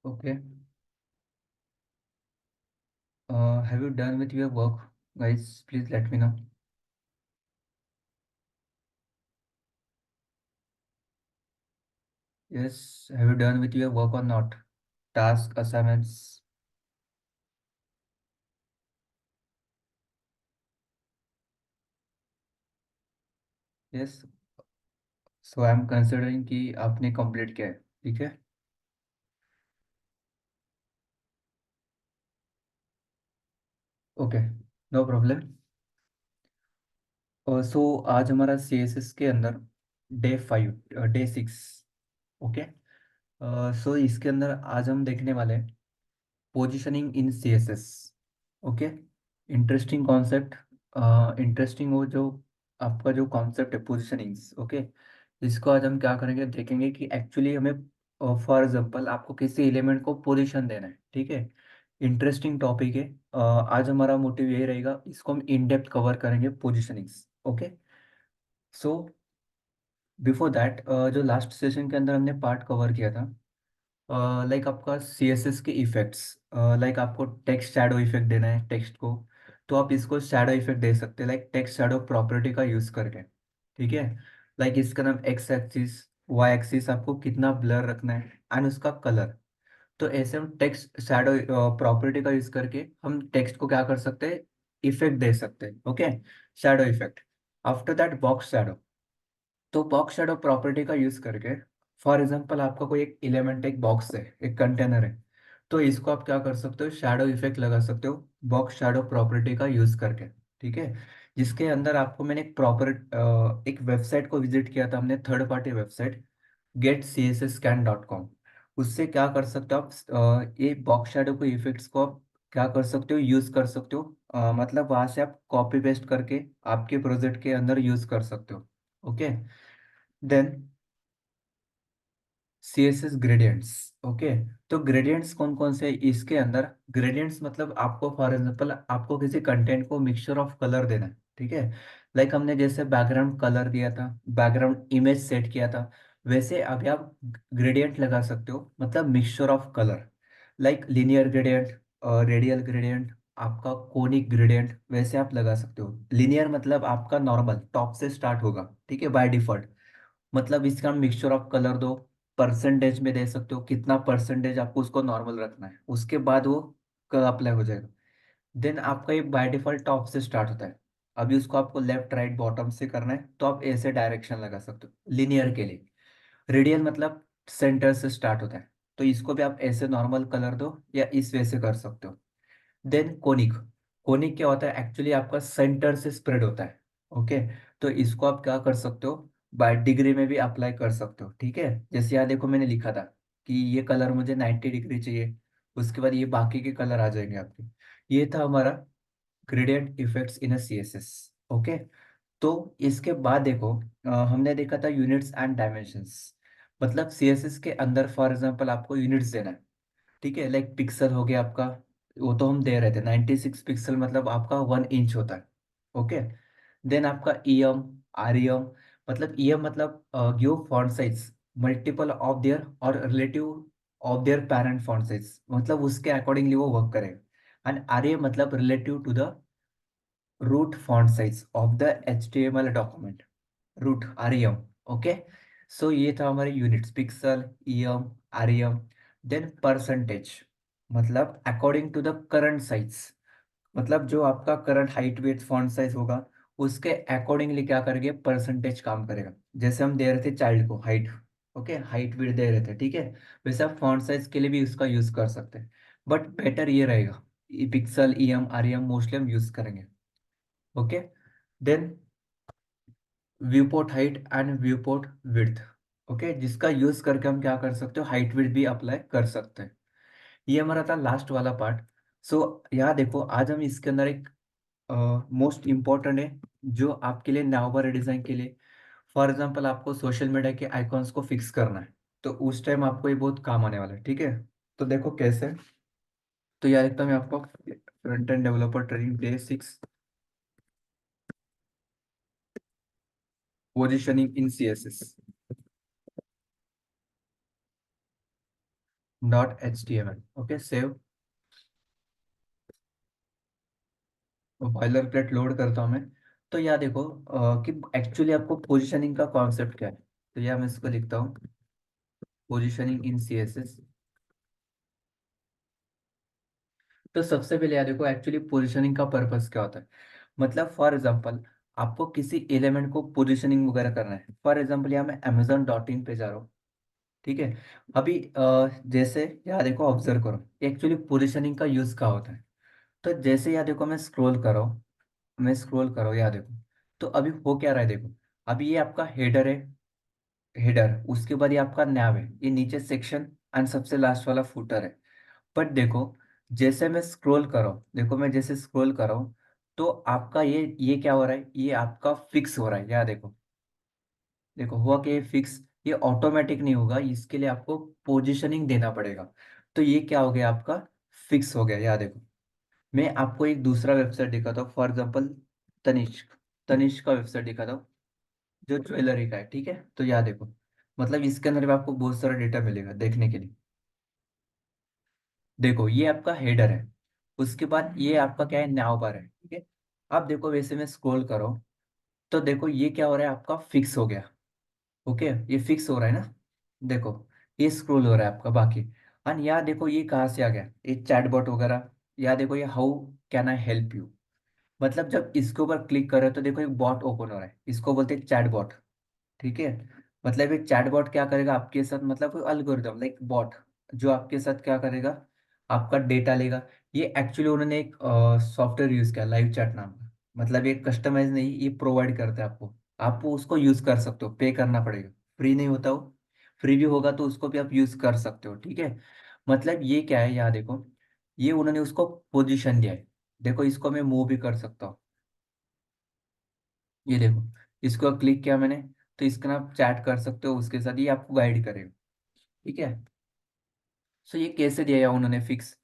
Okay. Have you done with your work, guys? Please let me know. Yes. Have you done with your work or not? Task assignments. Yes. So I am considering कि आपने complete किया है. ठीक है. Okay. No problem. सो आज हमारा CSS के अंदर डे 5 डे 6. ओके. सो इसके अंदर आज हम देखने वाले हैं positioning in CSS. Okay. Interesting concept. Interesting वो जो आपका जो कॉन्सेप्ट है पोजिशनिंग्स. ओके. इसको आज हम क्या करेंगे देखेंगे कि एक्चुअली हमें फॉर एग्जांपल आपको किसी एलिमेंट को पोजीशन देना है. ठीक है. इंटरेस्टिंग टॉपिक है. आज हमारा मोटिव यही रहेगा, इसको हम इन डेप्थ कवर करेंगे पोजीशनिंग्स. ओके. सो बिफोर दैट जो लास्ट सेशन के अंदर हमने पार्ट कवर किया था, लाइक आपका CSS के इफेक्ट्स. लाइक आपको टेक्स्ट शैडो इफेक्ट देना है टेक्स्ट को, तो आप इसको शैडो इफेक्ट दे सकते हैं लाइक टेक्स्ट शैडो प्रॉपर्टी का यूज करके. ठीक है. लाइक इसका नाम एक्स एक्सिस, वाई एक्सिस आपको कितना ब्लर रखना है एंड उसका कलर. तो ऐसे हम टेक्स्ट शैडो प्रॉपर्टी का यूज करके हम टेक्स्ट को क्या कर सकते हैं, इफेक्ट दे सकते हैं. Okay. Shadow effect. After that box shadow. तो बॉक्स शैडो प्रॉपर्टी का यूज करके फॉर एग्जांपल आपका कोई एक एलिमेंट एक बॉक्स है, एक कंटेनर है, तो इसको आप क्या कर सकते हो, शैडो इफेक्ट लगा सकते हो बॉक्स शैडो प्रॉपर्टी का यूज करके. ठीक है. जिसके अंदर आपको मैंने एक प्रॉपर एक वेबसाइट को विजिट किया था हमने, थर्ड पार्टी वेबसाइट getcsscan.com. उससे क्या कर सकते हो आप, ये बॉक्स शैडो को इफेक्ट्स को आप क्या कर सकते हो, यूज कर सकते हो. मतलब वहां से आप कॉपी पेस्ट करके आपके प्रोजेक्ट के अंदर यूज कर सकते हो. Okay. Then CSS gradients. Okay. तो ग्रेडियंट्स कौन कौन से हैं इसके अंदर. ग्रेडियंट्स मतलब आपको फॉर एग्जांपल आपको किसी कंटेंट को मिक्सचर ऑफ कलर देना है. ठीक है. लाइक हमने जैसे बैकग्राउंड कलर दिया था, बैकग्राउंड इमेज सेट किया था, वैसे अभी आप ग्रेडियंट लगा सकते हो, मतलब mixture of colour. Like linear gradient, radial gradient, आपका कोनिक ग्रेडियंट, वैसे आप लगा सकते हो. लीनियर मतलब आपका नॉर्मल टॉप से स्टार्ट होगा. ठीक है. By default. मतलब इसका मिक्सचर ऑफ कलर दो, परसेंटेज में दे सकते हो कितना परसेंटेज आपको उसको नॉर्मल रखना है, उसके बाद वो अप्लाई हो जाएगा. देन आपका ये बाय डिफॉल्ट टॉप से स्टार्ट होता है. अभी उसको आपको लेफ्ट राइट बॉटम से करना है, तो आप ऐसे डायरेक्शन लगा सकते हो लिनियर के लिए. रेडियल मतलब सेंटर से स्टार्ट होता है, तो इसको भी आप ऐसे नॉर्मल कलर दो या इस वे से कर सकते हो. Then conic. कोनिक क्या होता है, एक्चुअली आपका सेंटर से स्प्रेड होता है. ओके. तो इसको आप क्या कर सकते हो, बाय डिग्री में भी अप्लाई कर सकते हो. ठीक है. जैसे यहाँ देखो मैंने लिखा था कि ये कलर मुझे 90 डिग्री चाहिए, उसके बाद ये बाकी के कलर आ जाएंगे आपके. ये था हमारा ग्रेडियंट इफेक्ट्स इन CSS. ओके. तो इसके बाद देखो, हमने देखा था यूनिट्स एंड डायमेंशंस. मतलब CSS के अंदर फॉर एग्जांपल आपको यूनिट्स देना है. ठीक है. लाइक पिक्सल हो गया आपका, वो तो हम दे रहे थे 96 पिक्सल, मतलब आपका 1 इंच होता है. ओके. देन आपका EM REM. मतलब EM मतलब give font size multiple of their और relative of their parent font size, मतलब उसके अकॉर्डिंगली वो वर्क करेगा. एंड REM मतलब relative to the root font size of the HTML document. Root REM. Okay. So ये था हमारे units, pixel, EM REM. Then percentage मतलब according to the current size, मतलब जो आपका current height weight font size होगा उसके अकॉर्डिंगली क्या करेंगे, परसेंटेज काम करेगा. जैसे हम दे रहे थे चाइल्ड को हाइट, ओके, हाइट वेट दे रहे थे. ठीक है. वैसे आप फॉन्ट साइज के लिए भी उसका यूज कर सकते हैं, बट बेटर ये रहेगा, पिक्सल EM REM मोस्टली हम यूज करेंगे. Okay. Then viewport height and viewport width. Okay. जिसका यूज करके हम क्या कर सकते हो, हाइट विड्थ भी अप्लाई कर सकते हैं. ये हमारा था लास्ट वाला पार्ट. सो यहाँ देखो आज हम इसके अंदर एक मोस्ट इम्पॉर्टेंट है जो आपके लिए नाउवा डिजाइन के लिए, फॉर एग्जांपल आपको सोशल मीडिया के आइकॉन्स को फिक्स करना है, तो उस टाइम आपको ये बहुत काम आने वाला है. ठीक है. तो देखो कैसे. तो यार एकदम आपको front end developer training day 6 positioning in CSS. Dot H T M L. Okay, save. Boilerplate load करता हूँ मैं। तो यहाँ देखो कि एक्चुअली आपको पोजिशनिंग का कॉन्सेप्ट क्या है। तो यहाँ मैं इसको लिखता हूँ, positioning in C S S. तो सबसे पहले यहाँ देखो एक्चुअली पोजिशनिंग का पर्पस क्या होता है। मतलब फॉर एग्जांपल आपको किसी एलिमेंट को पोजिशनिंग वगैरह करना है। फॉर एग्जांपल यहाँ मैं अमेजोन डॉट इन पे जा रहा हूँ, ठीक है। अभी जैसे यहाँ देखो ऑब्जर्व करो, एक्चुअली पोजिशनिंग का यूज क्या होता है। तो जैसे यहाँ देखो मैं स्क्रॉल कर रहा हूँ, मैं स्क्रॉल कर रहा हूँ यहाँ देखो। तो अभी हो क्या रहा है देखो, अभी ये आपका हेडर है, हेडर उसके बाद ये आपका नैव है, ये नीचे सेक्शन एंड सबसे लास्ट वाला फुटर है। बट देखो जैसे मैं स्क्रॉल कर रहा हूँ, देखो मैं जैसे स्क्रॉल कर रहा हूँ, तो आपका ये क्या हो रहा है, ये आपका फिक्स हो रहा है। यहाँ देखो, देखो हुआ कि ये फिक्स, ये ऑटोमेटिक नहीं होगा, इसके लिए आपको पोजीशनिंग देना पड़ेगा। तो ये क्या हो गया आपका, फिक्स हो गया। यहाँ देखो मैं आपको एक दूसरा वेबसाइट दिखाता हूँ, फॉर एग्जाम्पल तनिष्क, तनिष्क का वेबसाइट दिखाता हूँ जो ज्वेलरी का है, ठीक है। तो यहाँ देखो, मतलब इसके अंदर भी आपको बहुत सारा डेटा मिलेगा देखने के लिए। देखो ये आपका हेडर है, उसके बाद ये आपका क्या है, नाव बार है, ठीक है। अब देखो वैसे मैं स्क्रॉल करो, तो देखो ये क्या हो रहा है आपका, फिक्स हो गया। ओके, ये फिक्स हो रहा है ना। देखो ये स्क्रॉल हो रहा है आपका बाकी। एंड यहाँ देखो ये कहाँ से आ गया, ये चैटबॉट वगैरह। यहाँ देखो ये how can I help you, मतलब जब इसके ऊपर क्लिक करें तो देखो एक बॉट ओपन हो रहा है, इसको बोलते हैं चैटबॉट, ठीक है। मतलब ये चैटबॉट क्या करेगा आपके साथ, मतलब अल्गोरिदम लाइक बॉट, जो आपके साथ क्या करेगा, आपका डेटा लेगा। ये एक्चुअली उन्होंने एक सॉफ्टवेयर यूज किया, लाइव चैट नाम का। मतलब ये कस्टमाइज नहीं, ये प्रोवाइड करता है आपको, आप उसको यूज कर सकते हो, पे करना पड़ेगा, फ्री नहीं होता वो। फ्री भी होगा तो उसको भी आप यूज कर सकते हो, ठीक है। मतलब ये क्या है, यहाँ देखो ये उन्होंने उसको पोजीशन दिया है। देखो इसको मैं मूव भी कर सकता हूँ, ये देखो इसको क्लिक किया मैंने, तो इसका आप चैट कर सकते हो उसके साथ, ये आपको गाइड करेगा, ठीक है। सो ये कैसे दिया है उन्होंने, फिक्स,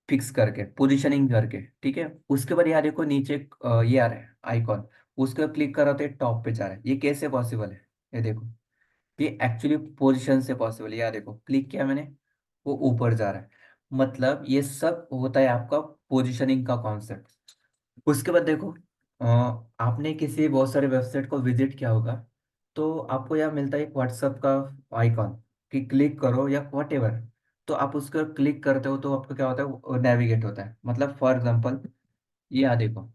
फिक्स करके पोजीशनिंग करके, ठीक है। उसके बाद यहाँ देखो नीचे ये आ रहा है आइकॉन, उसके क्लिक करा तो टॉप पे जा रहा है। ये कैसे पॉसिबल है, ये देखो ये एक्चुअली पोजीशन से पॉसिबल है। यहाँ देखो क्लिक किया मैंने, वो ऊपर जा रहा है। मतलब ये सब होता है आपका पोजीशनिंग का कॉन्सेप्ट। उसके बाद देखो आपने किसी बहुत सारे वेबसाइट को विजिट किया होगा, तो आपको यहाँ मिलता है एक व्हाट्सएप का आइकॉन, कि क्लिक करो या वट एवर। तो आप उसको क्लिक करते हो तो आपको क्या होता है, वो नेविगेट होता है। मतलब फॉर एग्जांपल ये यहाँ देखो,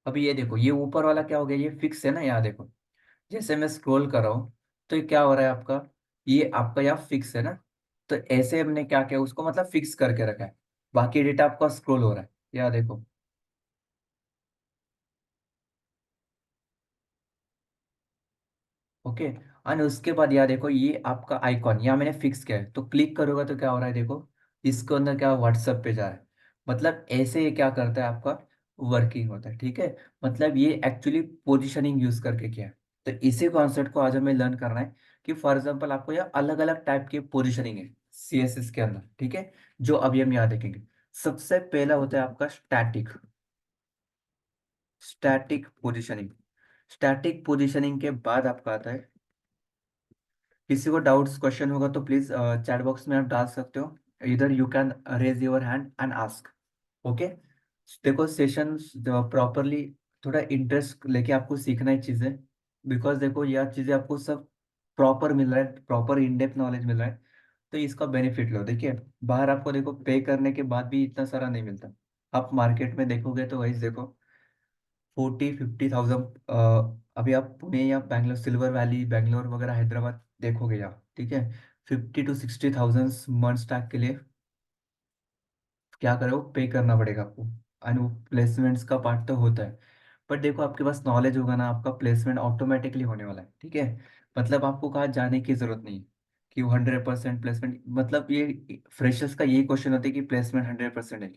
अभी ये देखो ये ऊपर वाला क्या हो गया, ये फिक्स है ना। यहाँ देखो जैसे मैं स्क्रॉल कर रहा हूँ, तो ये क्या हो रहा है आपका, ये आपका यहाँ फिक्स है ना। तो ऐसे हमने क्या किया, उसको मतलब फिक्स करके रखा है, बाकी डेटा आपका स्क्रॉल हो रहा है। यहाँ देखो, ओके। एंड उसके बाद यहाँ देखो ये आपका आइकॉन यहाँ मैंने फिक्स किया है, तो क्लिक करोगे तो क्या हो रहा है देखो, इसके अंदर क्या व्हाट्सएप पे जा रहा है। मतलब ऐसे ये क्या करता है आपका, वर्किंग होता है, ठीक है। मतलब ये एक्चुअली पोजीशनिंग यूज करके किया है। तो इसी कॉन्सेप्ट को आज हमें लर्न करना है, कि फॉर एग्जाम्पल आपको यहाँ अलग अलग टाइप के पोजीशनिंग है सीएसएस के अंदर, ठीक है। जो अभी हम यहाँ देखेंगे, सबसे पहला होता है आपका static, static positioning. Static positioning के बाद आपका आता है, किसी को डाउट्स क्वेश्चन होगा तो प्लीज चैट बॉक्स में आप डाल सकते हो, इधर you can raise your hand and ask. Okay, देखो सेशन प्रॉपरली, थोड़ा इंटरेस्ट लेके आपको सीखना है चीज़ें, बिकॉज देखो यह चीज़ें आपको सब प्रॉपर मिल रहा है, प्रॉपर इन डेप्थ नॉलेज मिल रहा है। तो इसका बेनिफिट लो। देखिए बाहर आपको देखो पे करने के बाद भी इतना सारा नहीं मिलता। आप मार्केट में देखोगे तो वही देखो 40-50 थाउजेंड, अभी आप पुणे या बैंगलोर, सिल्वर वैली बैंगलोर वगैरह हैदराबाद देखोगे यहाँ, ठीक है। 50-60 थाउजेंड मंथ तक के लिए क्या करो, पे करना पड़ेगा आपको। एंड वो प्लेसमेंट्स का पार्ट तो होता है, बट देखो आपके पास नॉलेज होगा ना, आपका प्लेसमेंट ऑटोमेटिकली होने वाला है, ठीक है। मतलब आपको कहाँ जाने की जरूरत नहीं है कि वो 100% प्लेसमेंट, मतलब ये फ्रेशर्स का यही क्वेश्चन होता है कि प्लेसमेंट 100% है।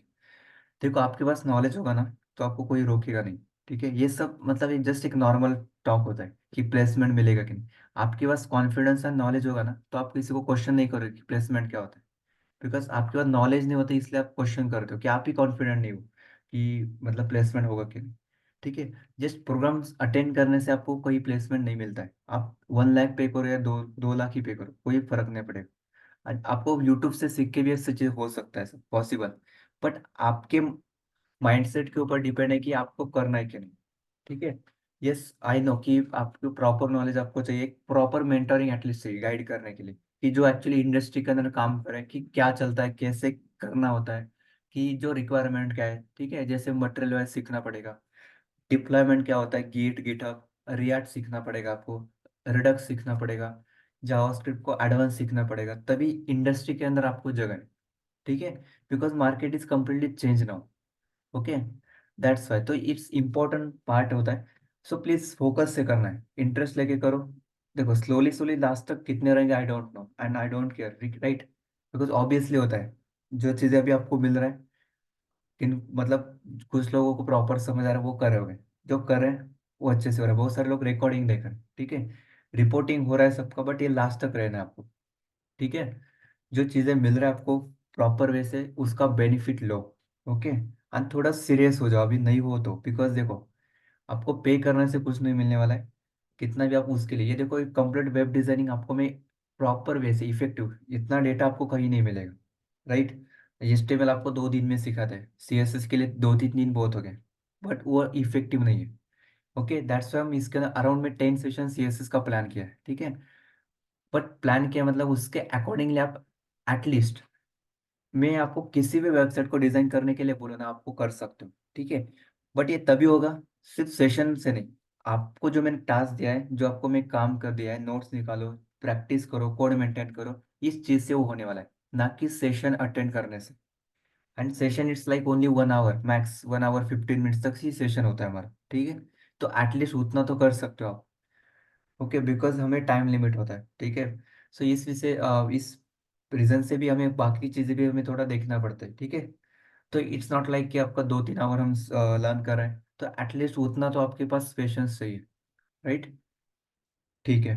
देखो आपके पास नॉलेज होगा ना, तो आपको कोई रोकेगा नहीं, ठीक है। ये सब मतलब ये जस्ट एक नॉर्मल टॉक होता है कि प्लेसमेंट मिलेगा कि नहीं। आपके पास कॉन्फिडेंस एंड नॉलेज होगा ना, तो आप किसी को क्वेश्चन नहीं करोगे कि प्लेसमेंट क्या होता है। बिकॉज आपके पास नॉलेज नहीं होती, इसलिए आप क्वेश्चन करते हो कि आप ही कॉन्फिडेंट नहीं हो कि मतलब प्लेसमेंट होगा कि नहीं। ठीक है। जस्ट प्रोग्राम्स अटेंड करने से आपको कोई प्लेसमेंट नहीं मिलता है। आप 1 लाख पे करो या 2 2 लाख ही पे करो, कोई फर्क नहीं पड़ेगा। आपको यूट्यूब से सीख के भी ऐसी चीज हो सकता है, सब पॉसिबल। बट आपके माइंडसेट के ऊपर डिपेंड है कि आपको करना है कि नहीं। ठीक है। यस आई नो कि आपको प्रॉपर नॉलेज आपको चाहिए, प्रॉपर मेंटरिंग एटलीस्ट चाहिए गाइड करने के लिए, कि जो एक्चुअली इंडस्ट्री के अंदर काम करे, कि क्या चलता है, कैसे करना होता है, कि जो रिक्वायरमेंट क्या है। ठीक है, जैसे मटेरियल वाइज सीखना पड़ेगा, डिप्लॉयमेंट क्या होता है, गिट गिटहब, रिएक्ट सीखना पड़ेगा आपको, रिडक्स सीखना पड़ेगा, जावास्क्रिप्ट को एडवांस सीखना पड़ेगा, तभी इंडस्ट्री के अंदर आपको जगह है। ठीक है। Because market is completely change now. Okay. That's why तो इट्स इम्पोर्टेंट पार्ट होता है। सो प्लीज फोकस से करना है, इंटरेस्ट लेके करो। देखो स्लोली स्लोली लास्ट तक कितने रहेंगे I don't know and I don't care, right. Because obviously होता है, जो चीज़ें अभी आपको मिल रहा है, इन मतलब कुछ लोगों को प्रॉपर समझ आ रहा है वो कर रहे होंगे, जो कर रहे हैं वो अच्छे से हो रहा है, बहुत सारे लोग रिकॉर्डिंग देख रहे हैं। ठीक है। रिपोर्टिंग हो रहा है सबका, बट ये लास्ट तक रहना है आपको। ठीक है। जो चीज़ें मिल रहा है आपको प्रॉपर वे से उसका बेनिफिट लो। ओके। एंड थोड़ा सीरियस हो जाओ, अभी नहीं हो तो, बिकॉज देखो आपको पे करने से कुछ नहीं मिलने वाला है, कितना भी आप उसके लिए, ये देखो एक कंप्लीट वेब डिजाइनिंग आपको मैं प्रॉपर वे से इफेक्टिव, इतना डेटा आपको कहीं नहीं मिलेगा, राइट। HTML आपको 2 दिन में सिखाते हैं, CSS के लिए 2 3 दिन बहुत हो गए, बट वो इफेक्टिव नहीं है। ओके, दैट्स वाई हम इसके अंदर अराउंड में 10 सेशन CSS का प्लान किया है। ठीक है। बट प्लान किया मतलब उसके अकॉर्डिंगली आप एटलीस्ट, मैं आपको किसी भी वेबसाइट को डिजाइन करने के लिए बोलो ना, आपको कर सकते हो। ठीक है। बट ये तभी होगा सिर्फ सेशन से नहीं। आपको जो मैंने टास्क दिया है, जो आपको मैं काम कर दिया है, नोट्स निकालो, प्रैक्टिस करो, कोड मेंटेन करो, इस चीज से वो होने वाला है, ना कि सेशन अटेंड करने से। And session it's like only 1 hour, max 1 hour 15 minutes तक ही सेशन होता है हमारा। ठीक है। तो एटलीस्ट उतना तो कर सकते हो आप। ओके, बिकॉज हमें टाइम लिमिट होता है। ठीक है। सो इस विषय इस रीजन से भी हमें बाकी चीजें भी हमें थोड़ा देखना पड़ता है। ठीक है। तो इट्स नॉट लाइक कि आपका 2 3 आवर हम लर्न कर रहे हैं, तो एटलीस्ट उतना तो आपके पास पेशेंस चाहिए, राइट। ठीक है।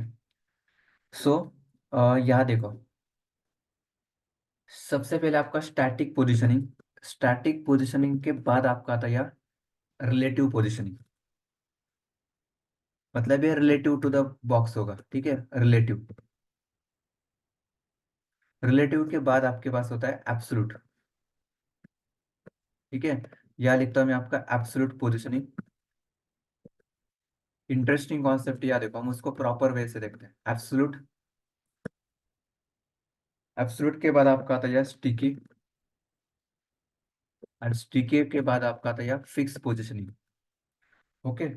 सो यहाँ देखो, सबसे पहले आपका स्टैटिक पोजिशनिंग, स्टैटिक पोजिशनिंग के बाद आपका आता है यार रिलेटिव पोजिशनिंग। मतलब ये रिलेटिव टू द बॉक्स होगा। ठीक है। रिलेटिव, रिलेटिव के बाद आपके पास होता है एब्सोल्यूट। ठीक है। यह लिखता हूं मैं आपका एब्सोल्यूट पोजिशनिंग। इंटरेस्टिंग कॉन्सेप्ट याद देखो, हम उसको प्रॉपर वे से देखते हैं। एब्सोल्यूट, एब्सोल्यूट के बाद आपका आता है स्टिकी, एंड स्टिकी के बाद आपका आता है fix positioning. Okay.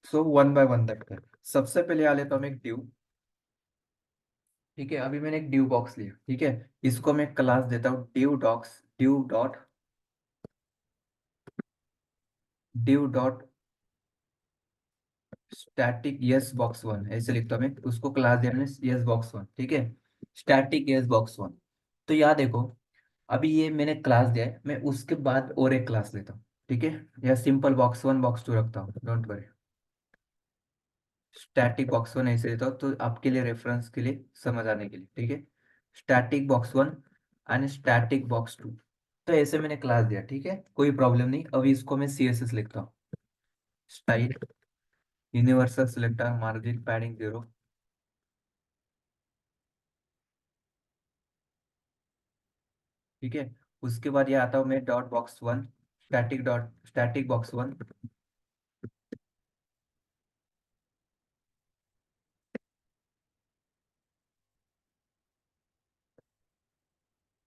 So one by one देखते हैं। सबसे पहले आ लेता हूँ एक ड्यू। ठीक है। अभी मैंने एक ड्यू बॉक्स लिया। ठीक है। इसको मैं क्लास देता हूँ due docs, due dot, due dot static yes box one, ऐसे लिखता हूँ मैं, उसको क्लास दिया मैंने यस बॉक्स वन। ठीक है। Static yes box one. तो याद देखो, अभी ये मैंने क्लास दिया है, मैं उसके बाद और एक क्लास लेता हूँ। ठीक है। या simple box one box two रखता हूँ, don't worry. Static box one ऐसे देता हूँ तो आपके लिए रेफरेंस के लिए समझ आने के लिए। ठीक है। Static box one and static box two, तो ऐसे मैंने क्लास दिया। ठीक है, कोई प्रॉब्लम नहीं। अभी इसको मैं CSS लिखता हूँ। Style, universal selector, margin padding 0। ठीक है। उसके बाद ये आता हूँ मैं dot box one, static dot static box one.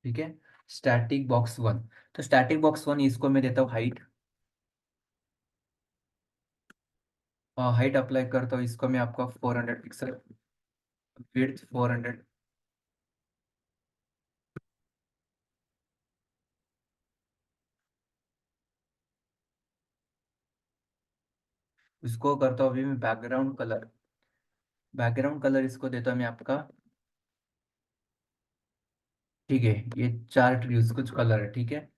ठीक है। स्टैटिक बॉक्स वन, तो स्टैटिक बॉक्स वन इसको मैं देता हूँ हाइट। हाइट अप्लाई करता हूँ इसको मैं आपका 400 पिक्सल, विड्थ 400। उसको करता हूँ अभी मैं बैकग्राउंड कलर, बैकग्राउंड कलर इसको देता हूँ मैं आपका। ठीक है। ये चार्ट व्यूज कुछ कलर है। ठीक है।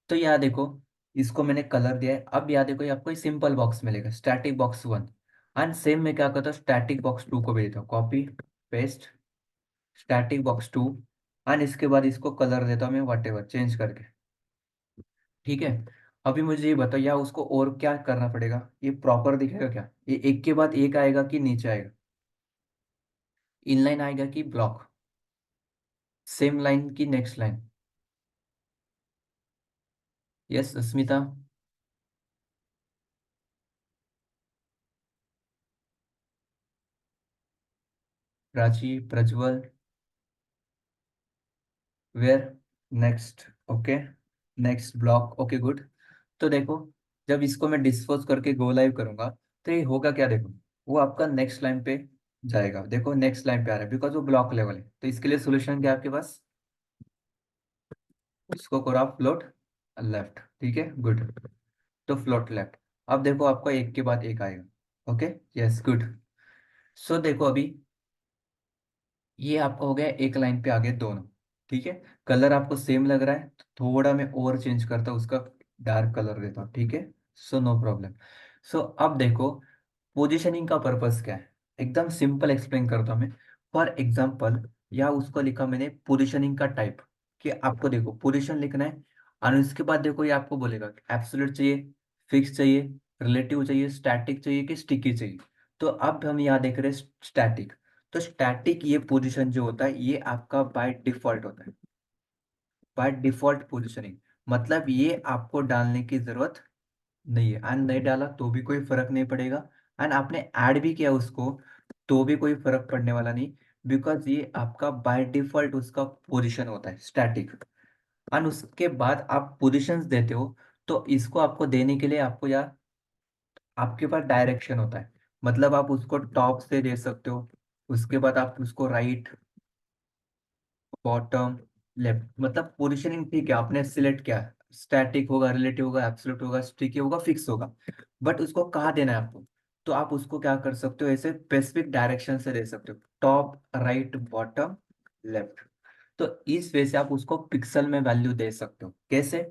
तो यहाँ देखो, इसको मैंने कलर दिया है। अब यहाँ देखो, ये आपको सिंपल बॉक्स मिलेगा static box one. And same मैं क्या करता हूँ, स्टैटिक बॉक्स टू को भी देता हूँ, copy paste, static box two. And इसके बाद इसको कलर देता हूँ मैं वट एवर चेंज करके। ठीक है। अभी मुझे ये बताओ, या उसको और क्या करना पड़ेगा, ये प्रॉपर दिखेगा क्या, ये एक के बाद एक आएगा कि नीचे आएगा, इनलाइन आएगा कि ब्लॉक, सेम लाइन की next line? Yes Asmita. Prachi, Prajwal, where, next, okay, next block, okay good. तो देखो, जब इसको मैं डिस्पोज करके गो लाइव करूंगा, तो ये होगा क्या, देखो वो आपका नेक्स्ट लाइन पे जाएगा, देखो नेक्स्ट लाइन पे आ रहा है, बिकॉज वो ब्लॉक लेवल है। तो इसके लिए सोल्यूशन क्या है आपके पास, उसको करो आप फ्लोट लेफ्ट, ठीक है गुड। तो फ्लोट लेफ्ट, अब देखो आपका एक के बाद एक आएगा, ओके, यस गुड। सो देखो अभी ये आपका हो गया एक लाइन पे आगे दोनों, ठीक है। कलर आपको सेम लग रहा है तो थोड़ा मैं और चेंज करता हूँ उसका, डार्क कलर देता हूँ, ठीक है। So no problem. सो अब देखो पोजीशनिंग का पर्पस क्या है, एकदम सिंपल एक्सप्लेन करता हूँ मैं। फॉर एग्जाम्पल, या उसको लिखा मैंने पोजीशनिंग का टाइप, कि आपको देखो पोजीशन लिखना है, और उसके बाद देखो ये आपको बोलेगा एब्सोल्यूट चाहिए, फिक्स चाहिए, रिलेटिव चाहिए, स्टैटिक चाहिए कि स्टिकी चाहिए। तो अब हम यहाँ देख रहे हैं स्टैटिक। तो स्टैटिक ये पोजीशन जो होता है ये आपका बाय डिफॉल्ट होता है, बाय डिफॉल्ट पोजीशनिंग, मतलब ये आपको डालने की जरूरत नहीं है, एंड नहीं डाला तो भी कोई फर्क नहीं पड़ेगा, एंड आपने ऐड भी किया उसको तो भी कोई फर्क पड़ने वाला नहीं, बिकॉज ये आपका बाय डिफॉल्ट उसका पोजीशन होता है स्टैटिक। एंड उसके बाद आप पोजीशंस देते हो, तो इसको आपको देने के लिए आपको या आपके पास डायरेक्शन होता है, मतलब आप उसको टॉप से दे सकते हो, उसके बाद आप उसको राइट, बॉटम, लेफ्ट, मतलब पोजीशनिंग ठीक है आपने सिलेक्ट किया, स्टैटिक होगा, रिलेटिव होगा, एब्सोल्यूट होगा, स्टिकी होगा, फिक्स होगा, बट उसको कहाँ देना है आपको, तो आप उसको क्या कर सकते हो, ऐसे स्पेसिफिक डायरेक्शन से दे सकते हो, टॉप, राइट, बॉटम, लेफ्ट। तो इस वे से आप उसको पिक्सल में वैल्यू दे सकते हो, कैसे?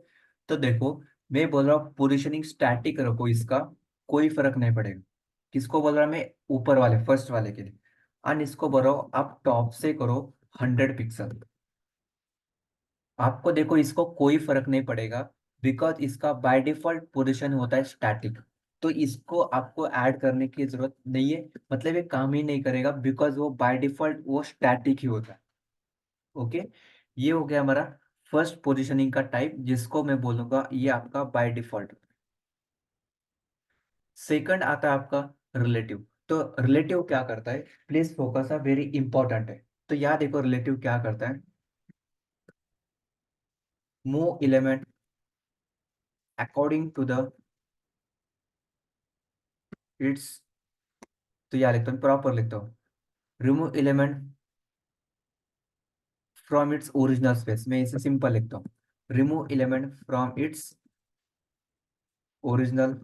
तो देखो, मैं बोल रहा हूँ पोजिशनिंग स्टैटिक रखो इसका, कोई फर्क नहीं पड़ेगा। किसको बोल रहा हूँ मैं, ऊपर वाले फर्स्ट वाले के लिए। और इसको बोल रहा हूँ आप टॉप से करो 100 पिक्सल। आपको देखो इसको कोई फर्क नहीं पड़ेगा, बिकॉज इसका बाय डिफॉल्ट पोजीशन होता है स्टैटिक। तो इसको आपको ऐड करने की जरूरत नहीं है, मतलब ये काम ही नहीं करेगा, बिकॉज वो बाय डिफॉल्ट वो स्टैटिक ही होता है, ओके। ये हो गया हमारा फर्स्ट पोजीशनिंग का टाइप, जिसको मैं बोलूंगा ये आपका बाय डिफॉल्ट। सेकंड आता है आपका रिलेटिव। तो रिलेटिव क्या करता है, प्लीज फोकस, है वेरी इंपॉर्टेंट है। तो यहाँ देखो रिलेटिव क्या करता है, move element according to the its, तो यहाँ लिखता हूँ, प्रॉपर लिखता हूँ, remove element from its original space, मैं इसे सिंपल लिखता हूँ, remove element from its original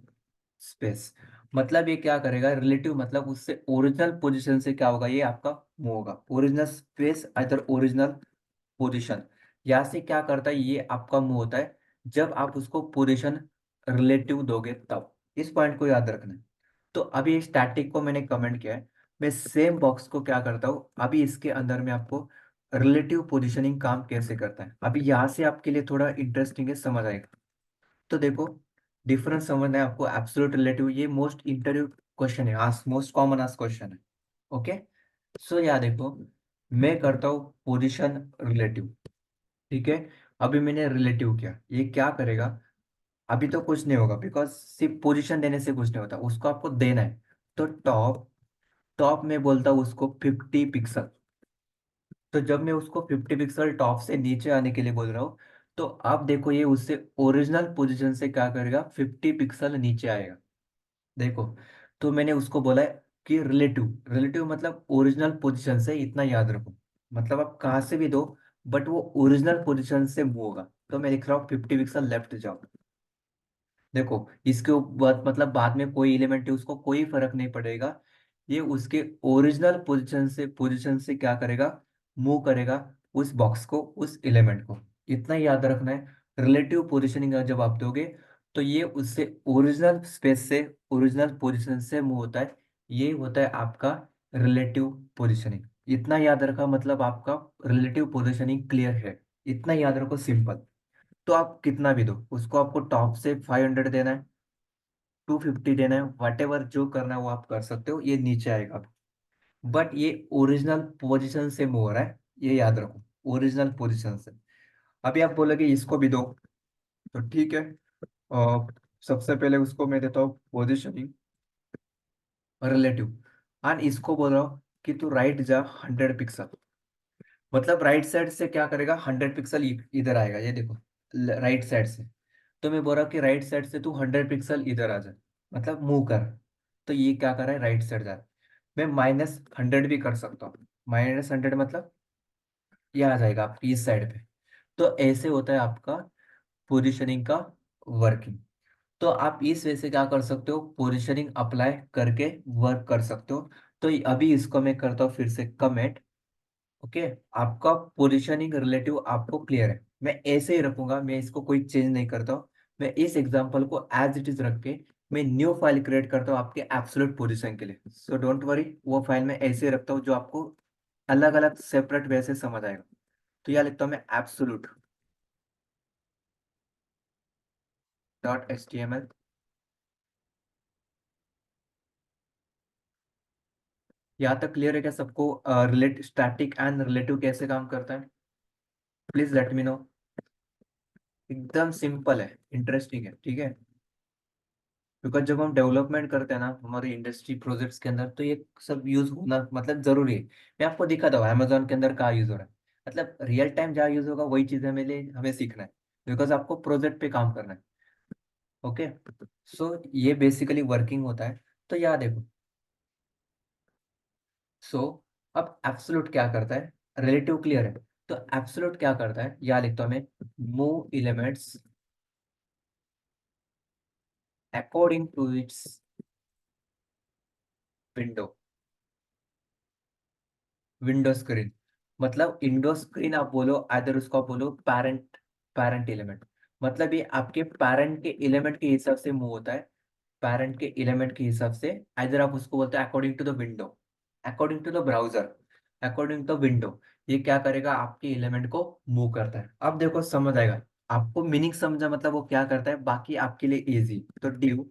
space. मतलब ये क्या करेगा, रिलेटिव मतलब उससे ओरिजिनल पोजीशन से क्या होगा, ये आपका मूव होगा, ओरिजिनल स्पेस इधर ओरिजिनल पोजीशन। यहाँ से क्या करता है, ये आपका मूव होता है जब आप उसको पोजीशन रिलेटिव दोगे तब। इस पॉइंट को याद रखना है। तो अभी स्टैटिक को मैंने कमेंट किया है, मैं सेम बॉक्स को क्या करता हूँ, अभी इसके अंदर में आपको रिलेटिव पोजीशनिंग काम कैसे करता है, अभी यहाँ से आपके लिए थोड़ा इंटरेस्टिंग है, समझ आएगा। तो देखो, डिफरेंस समझना है आपको, एब्सोल्यूट रिलेटिव, ये मोस्ट इंटरव्यू क्वेश्चन है, आज मोस्ट कॉमन आज क्वेश्चन है, ओके। सो यहाँ देखो, मैं करता हूँ पोजीशन रिलेटिव, ठीक है। अभी मैंने रिलेटिव किया, ये क्या करेगा, अभी तो कुछ नहीं होगा, बिकॉज सिर्फ पोजीशन देने से कुछ नहीं होता, उसको आपको देना है। तो टॉप, टॉप में बोलता हूँ उसको 50 पिक्सल। तो जब मैं उसको 50 पिक्सल टॉप से नीचे आने के लिए बोल रहा हूँ, तो आप देखो ये उससे ओरिजिनल पोजीशन से क्या करेगा, 50 पिक्सल नीचे आएगा, देखो। तो मैंने उसको बोला है कि रिलेटिव, रिलेटिव मतलब ओरिजिनल पोजीशन से, इतना याद रखो, मतलब आप कहाँ से भी दो, बट वो ओरिजिनल पोजीशन से मूव होगा। तो मैं लिख रहा हूँ 50 पिक्सल लेफ्ट जाओ, देखो इसके बाद मतलब बाद में कोई एलिमेंट है उसको कोई फर्क नहीं पड़ेगा, ये उसके ओरिजिनल पोजीशन से क्या करेगा, मूव करेगा उस बॉक्स को, उस एलिमेंट को। इतना ही याद रखना है, रिलेटिव पोजीशनिंग जब आप दोगे, तो ये उससे ओरिजिनल स्पेस से, ओरिजिनल पोजीशन से मूव होता है, ये होता है आपका रिलेटिव पोजीशनिंग। इतना याद रखा, मतलब आपका रिलेटिव पोजीशनिंग क्लियर है, इतना याद रखो, सिंपल। तो आप कितना भी दो उसको, आपको टॉप से 500 देना है, 250 देना है, वट एवर जो करना है वो आप कर सकते हो, ये नीचे आएगा। बट ये ओरिजिनल पोजीशन से मूव हो रहा है, ये याद रखो, ओरिजिनल पोजीशन से। अभी आप बोलोगे इसको भी दो, तो ठीक है। सबसे पहले उसको मैं देता हूँ पोजिशनिंग रिलेटिव, एंड इसको बोल रहा हूँ कि तू राइट जा 100 पिक्सल। मतलब राइट साइड से क्या करेगा, 100 पिक्सल इधर आएगा, ये देखो, राइट साइड से। तो मैं बोल रहा हूँ कि राइट साइड से तू 100 पिक्सल इधर आ जा, मतलब मूव कर। तो ये क्या कर रहा है, राइट साइड जा रहा है। मैं -100 भी कर सकता हूँ, -100 मतलब ये आ जाएगा आपकी इस साइड पे। तो ऐसे होता है आपका पोजिशनिंग का वर्किंग। तो आप इस वे से क्या कर सकते हो, पोजिशनिंग अप्लाई करके वर्क कर सकते हो। तो अभी इसको मैं करता हूँ फिर से कमेंट। ओके, आपका पोजिशनिंग रिलेटिव आपको क्लियर है, मैं ऐसे ही रखूंगा, मैं इसको कोई चेंज नहीं करता हूँ। मैं इस एग्जांपल को एज इट इज रख के मैं न्यू फाइल क्रिएट करता हूँ आपके एब्सोल्यूट पोजीशन के लिए। सो डोंट वरी, वो फाइल मैं ऐसे ही रखता हूँ जो आपको अलग अलग सेपरेट वे से समझ आएगा। तो यह लिखता हूँ मैं एब्सोल्यूट .html। यहाँ तक क्लियर है क्या सबको, रिलेट स्टैटिक एंड रिलेटिव कैसे काम करता है? Please let me no. एकदम सिंपल है, इंटरेस्टिंग है, ठीक है। बिकॉज जब हम डेवलपमेंट करते हैं ना हमारी इंडस्ट्री प्रोजेक्ट्स के अंदर, तो ये सब यूज होना मतलब जरूरी है। मैं आपको दिखाता हूँ अमेजोन के अंदर कहाँ यूज हो रहा है, मतलब रियल टाइम जहाँ यूज होगा वही चीज हमें सीखना है, बिकॉज आपको प्रोजेक्ट पे काम करना है। ओके, सो ये बेसिकली वर्किंग होता है। तो यहाँ देखो, सो अब एब्सोल्यूट क्या करता है, रिलेटिव क्लियर है। तो एब्सोल्यूट क्या करता है, यहाँ लिखता हूँ मैं, move elements according to its window, window screen. मतलब विंडो स्क्रीन आप बोलो, अदर उसको आप बोलो पैरेंट, पैरेंट एलिमेंट। मतलब ये आपके पैरेंट के एलिमेंट के हिसाब से मूव होता है, पैरेंट के एलिमेंट के हिसाब से। अदर आप उसको बोलते हैं according to the window, according to the browser, according to window. ये क्या करेगा, आपके एलिमेंट को मूव करता है। अब देखो समझ आएगा, आपको मीनिंग समझा, मतलब वो क्या करता है, बाकी आपके लिए इजी। तो ड्यू,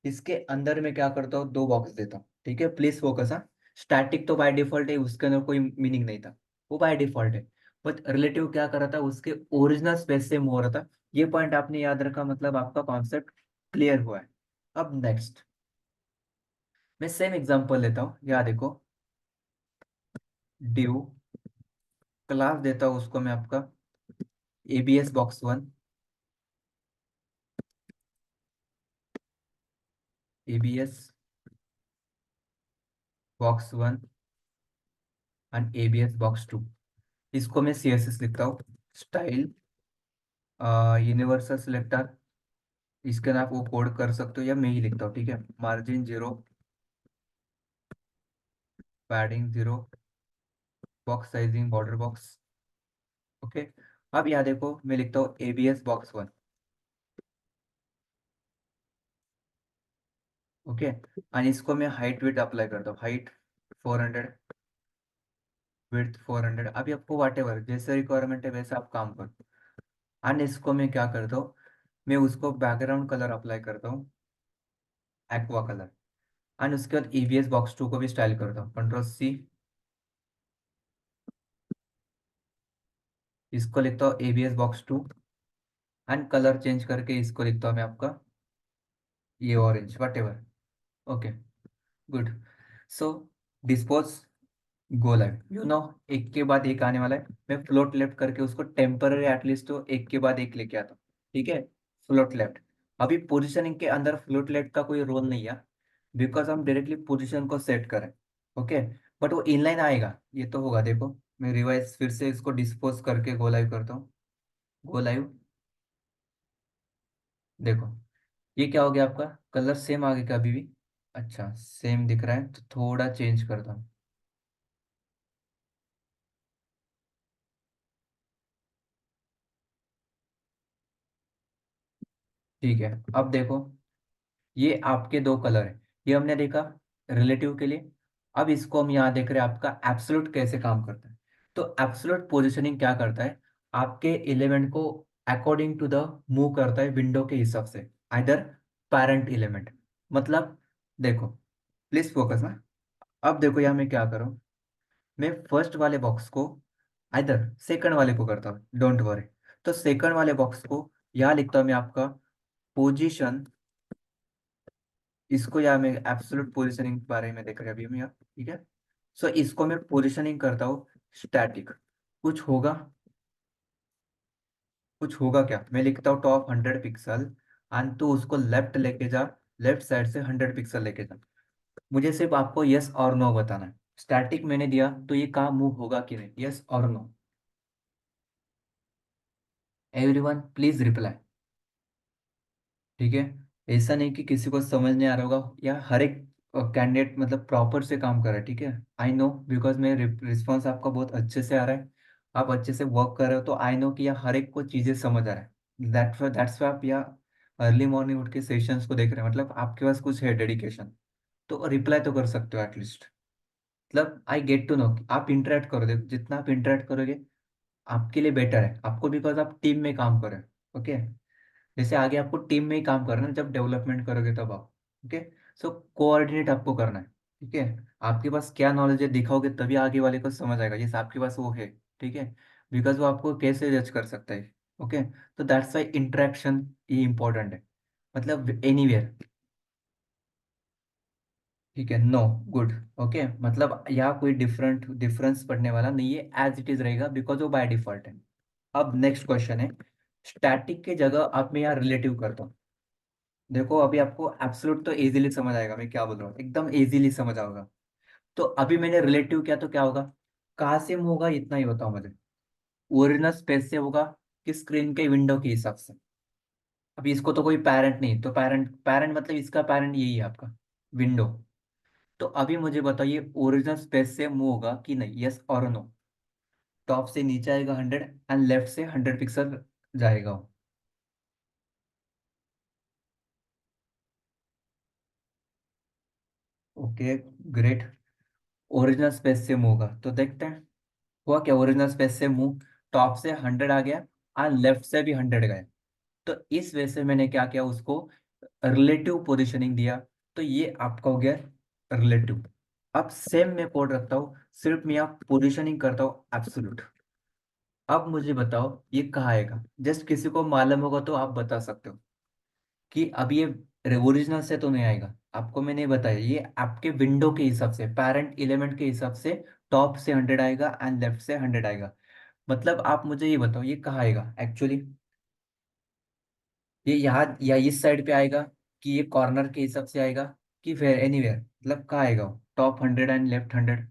इसके अंदर मैं क्या करता हूँ, दो बॉक्स देता हूँ, ठीक है, प्लीज फोकस। हाँ, स्टैटिक तो बाय डिफॉल्ट है, उसके अंदर कोई मीनिंग नहीं था, वो बाय डिफॉल्ट है। बट रिलेटिव क्या कर रहा था, उसके ओरिजिनल स्पेस से मूव हो रहा था। ये पॉइंट आपने याद रखा, मतलब आपका कॉन्सेप्ट क्लियर हुआ है। अब नेक्स्ट मैं सेम एग्जांपल लेता हूँ, यहाँ देखो, ड्यू क्लास देता हूँ उसको मैं आपका ABS box one, ABS box one and ABS box two. इसको मैं सीएसएस लिखता हूँ, स्टाइल यूनिवर्सल सिलेक्टर। इसके अंदर आप वो कोड कर सकते हो या मैं ही लिखता हूँ, ठीक है, margin 0, padding 0, box sizing border box. Okay, अब यहाँ देखो मैं लिखता हूँ एबीएस बॉक्स वन। ओके, और इसको मैं हाइट विड्थ अप्लाई करता हूँ, हाइट 400, विड्थ 400। अभी आपको वाट एवर जैसे रिक्वायरमेंट है वैसे आप काम करो। एंड इसको मैं क्या करता हूँ, मैं उसको बैकग्राउंड कलर अप्लाई करता हूँ, एक्वा कलर। एंड उसके बाद ईवीएस बॉक्स टू को भी स्टाइल करता हूँ, कंट्रोल C। इसको लिखता हूँ ABS box two, and colour change करके इसको लिखता हूँ मैं आपका ये orange, whatever. Okay, good. So dispose, go live, you know, एक के बाद एक आने वाला है। मैं फ्लोट लेफ्ट करके उसको टेम्पररी एटलीस्ट तो एक के बाद एक लेके आता हूँ, ठीक है, फ्लोट लेफ्ट। अभी पोजिशनिंग के अंदर फ्लोट लेफ्ट का कोई रोल नहीं है, बिकॉज हम डायरेक्टली पोजिशन को सेट करें। ओके, बट वो इनलाइन आएगा, ये तो होगा। देखो मैं रिवाइज फिर से इसको डिस्पोज करके गो लाइव करता हूँ, गो लाइव। देखो ये क्या हो गया, आपका कलर सेम आ गया क्या अभी भी? अच्छा, सेम दिख रहा है, तो थोड़ा चेंज करता हूँ। ठीक है, अब देखो, ये आपके दो कलर है, ये हमने देखा रिलेटिव के लिए। अब इसको हम यहाँ देख रहे हैं आपका एब्सोल्यूट कैसे काम करता है। तो एब्सोल्यूट पोजीशनिंग क्या करता है, आपके एलिमेंट को अकॉर्डिंग टू द मूव करता है विंडो के हिसाब से, आइदर पेरेंट एलिमेंट। मतलब देखो, प्लीज फोकस ना। अब देखो यहाँ मैं क्या करूँ, मैं फर्स्ट वाले बॉक्स को आइदर सेकंड वाले को करता हूँ, डोंट वरी। तो सेकंड वाले बॉक्स को यहाँ लिखता हूँ मैं आपका पोजीशन, इसको यहाँ मैं एब्सोल्यूट पोजीशनिंग के बारे में देख रहे अभी हम यहाँ, ठीक है। सो इसको मैं पोजीशनिंग करता हूँ स्टैटिक। कुछ होगा, कुछ होगा क्या, मैं लिखता हूँ टॉप 100 पिक्सल, एंड तो उसको लेफ्ट लेके जा, लेफ्ट साइड से 100 पिक्सल लेके जा। मुझे सिर्फ आपको यस और नो बताना है। स्टैटिक मैंने दिया तो ये कहाँ मूव होगा कि नहीं, यस और नो। एवरीवन प्लीज रिप्लाई, ठीक है। ऐसा नहीं कि किसी को समझ नहीं आ रहा होगा, या हर एक कैंडिडेट मतलब प्रॉपर से काम कर रहा है, ठीक है। आई नो, बिकॉज मैं रिस्पॉन्स आपका बहुत अच्छे से आ रहा है, आप अच्छे से वर्क कर रहे हो, तो आई नो कि यह हर एक को चीज़ें समझ आ रहा है। दैट्स वाई आप या अर्ली मॉर्निंग उठ के सेशंस को देख रहे हैं, मतलब आपके पास कुछ है डेडिकेशन, तो रिप्लाई तो कर सकते हो एटलीस्ट। मतलब आई गेट टू नो, आप इंटरेक्ट करो, देखो जितना आप इंटरेक्ट करोगे आपके लिए बेटर है आपको, बिकॉज आप टीम में काम कर रहे हो, ओके। जैसे आगे आपको टीम में ही काम करना है, जब डेवलपमेंट करोगे तब आप, ओके। सो कोऑर्डिनेट आपको करना है, ठीक है। आपके पास क्या नॉलेज है दिखाओगे तभी आगे वाले को समझ आएगा यस आपके पास वो है, ठीक है। बिकॉज वो आपको कैसे जज कर सकता है, ओके। तो दैट्स वाई इंटरेक्शन ये इंपॉर्टेंट है, मतलब एनीवेयर, ठीक है। No, good, okay. मतलब यहाँ कोई डिफरेंस पड़ने वाला नहीं है, एज इट इज रहेगा, बिकॉज वो बाय डिफॉल्ट है। अब नेक्स्ट क्वेश्चन है, स्टैटिक की जगह आप मैं यहाँ रिलेटिव करता हूँ। देखो अभी आपको एब्सोल्यूट तो इजीली समझ आएगा मैं क्या बोल रहा हूँ, एकदम इजीली समझ आएगा। तो अभी मैंने रिलेटिव किया तो क्या होगा, कहाँ से मूव होगा इतना ही बताओ मुझे। ओरिजिनल स्पेस से होगा कि स्क्रीन के विंडो के हिसाब से। अभी इसको तो कोई पेरेंट नहीं, तो पेरेंट पेरेंट मतलब इसका पेरेंट यही है आपका विंडो। तो अभी मुझे बताइए ओरिजिनल स्पेस से मूव होगा कि नहीं, यस और नो। टॉप से नीचे आएगा 100 एंड लेफ्ट से 100 पिक्सल जाएगा वो। Okay, great. ओरिजिनल स्पेस से मूव होगा तो देखते हैं हुआ क्या। ओरिजिनल स्पेस से मूव, टॉप से 100 आ गया और लेफ्ट से भी 100 गए। तो इस वजह से मैंने क्या किया, उसको रिलेटिव पोजीशनिंग दिया। तो ये आपका हो गया रिलेटिव। अब सेम मैं कोड रखता हूँ, सिर्फ मैं यहाँ पोजीशनिंग करता हूँ एब्सोल्यूट। अब मुझे बताओ ये कहाँ आएगा, जस्ट किसी को मालूम होगा तो आप बता सकते हो कि अब ये ओरिजिनल से तो नहीं आएगा। आपको मैंने बताया ये आपके विंडो के हिसाब से, पेरेंट एलिमेंट के हिसाब से टॉप से 100 आएगा एंड लेफ्ट से 100 आएगा। मतलब आप मुझे ये बताओ ये कहाँ आएगा एक्चुअली, ये यहाँ या इस साइड पे आएगा, कि ये कॉर्नर के हिसाब से आएगा, कि फिर एनीवेयर, मतलब कहाँ आएगा वो टॉप 100 एंड लेफ्ट 100।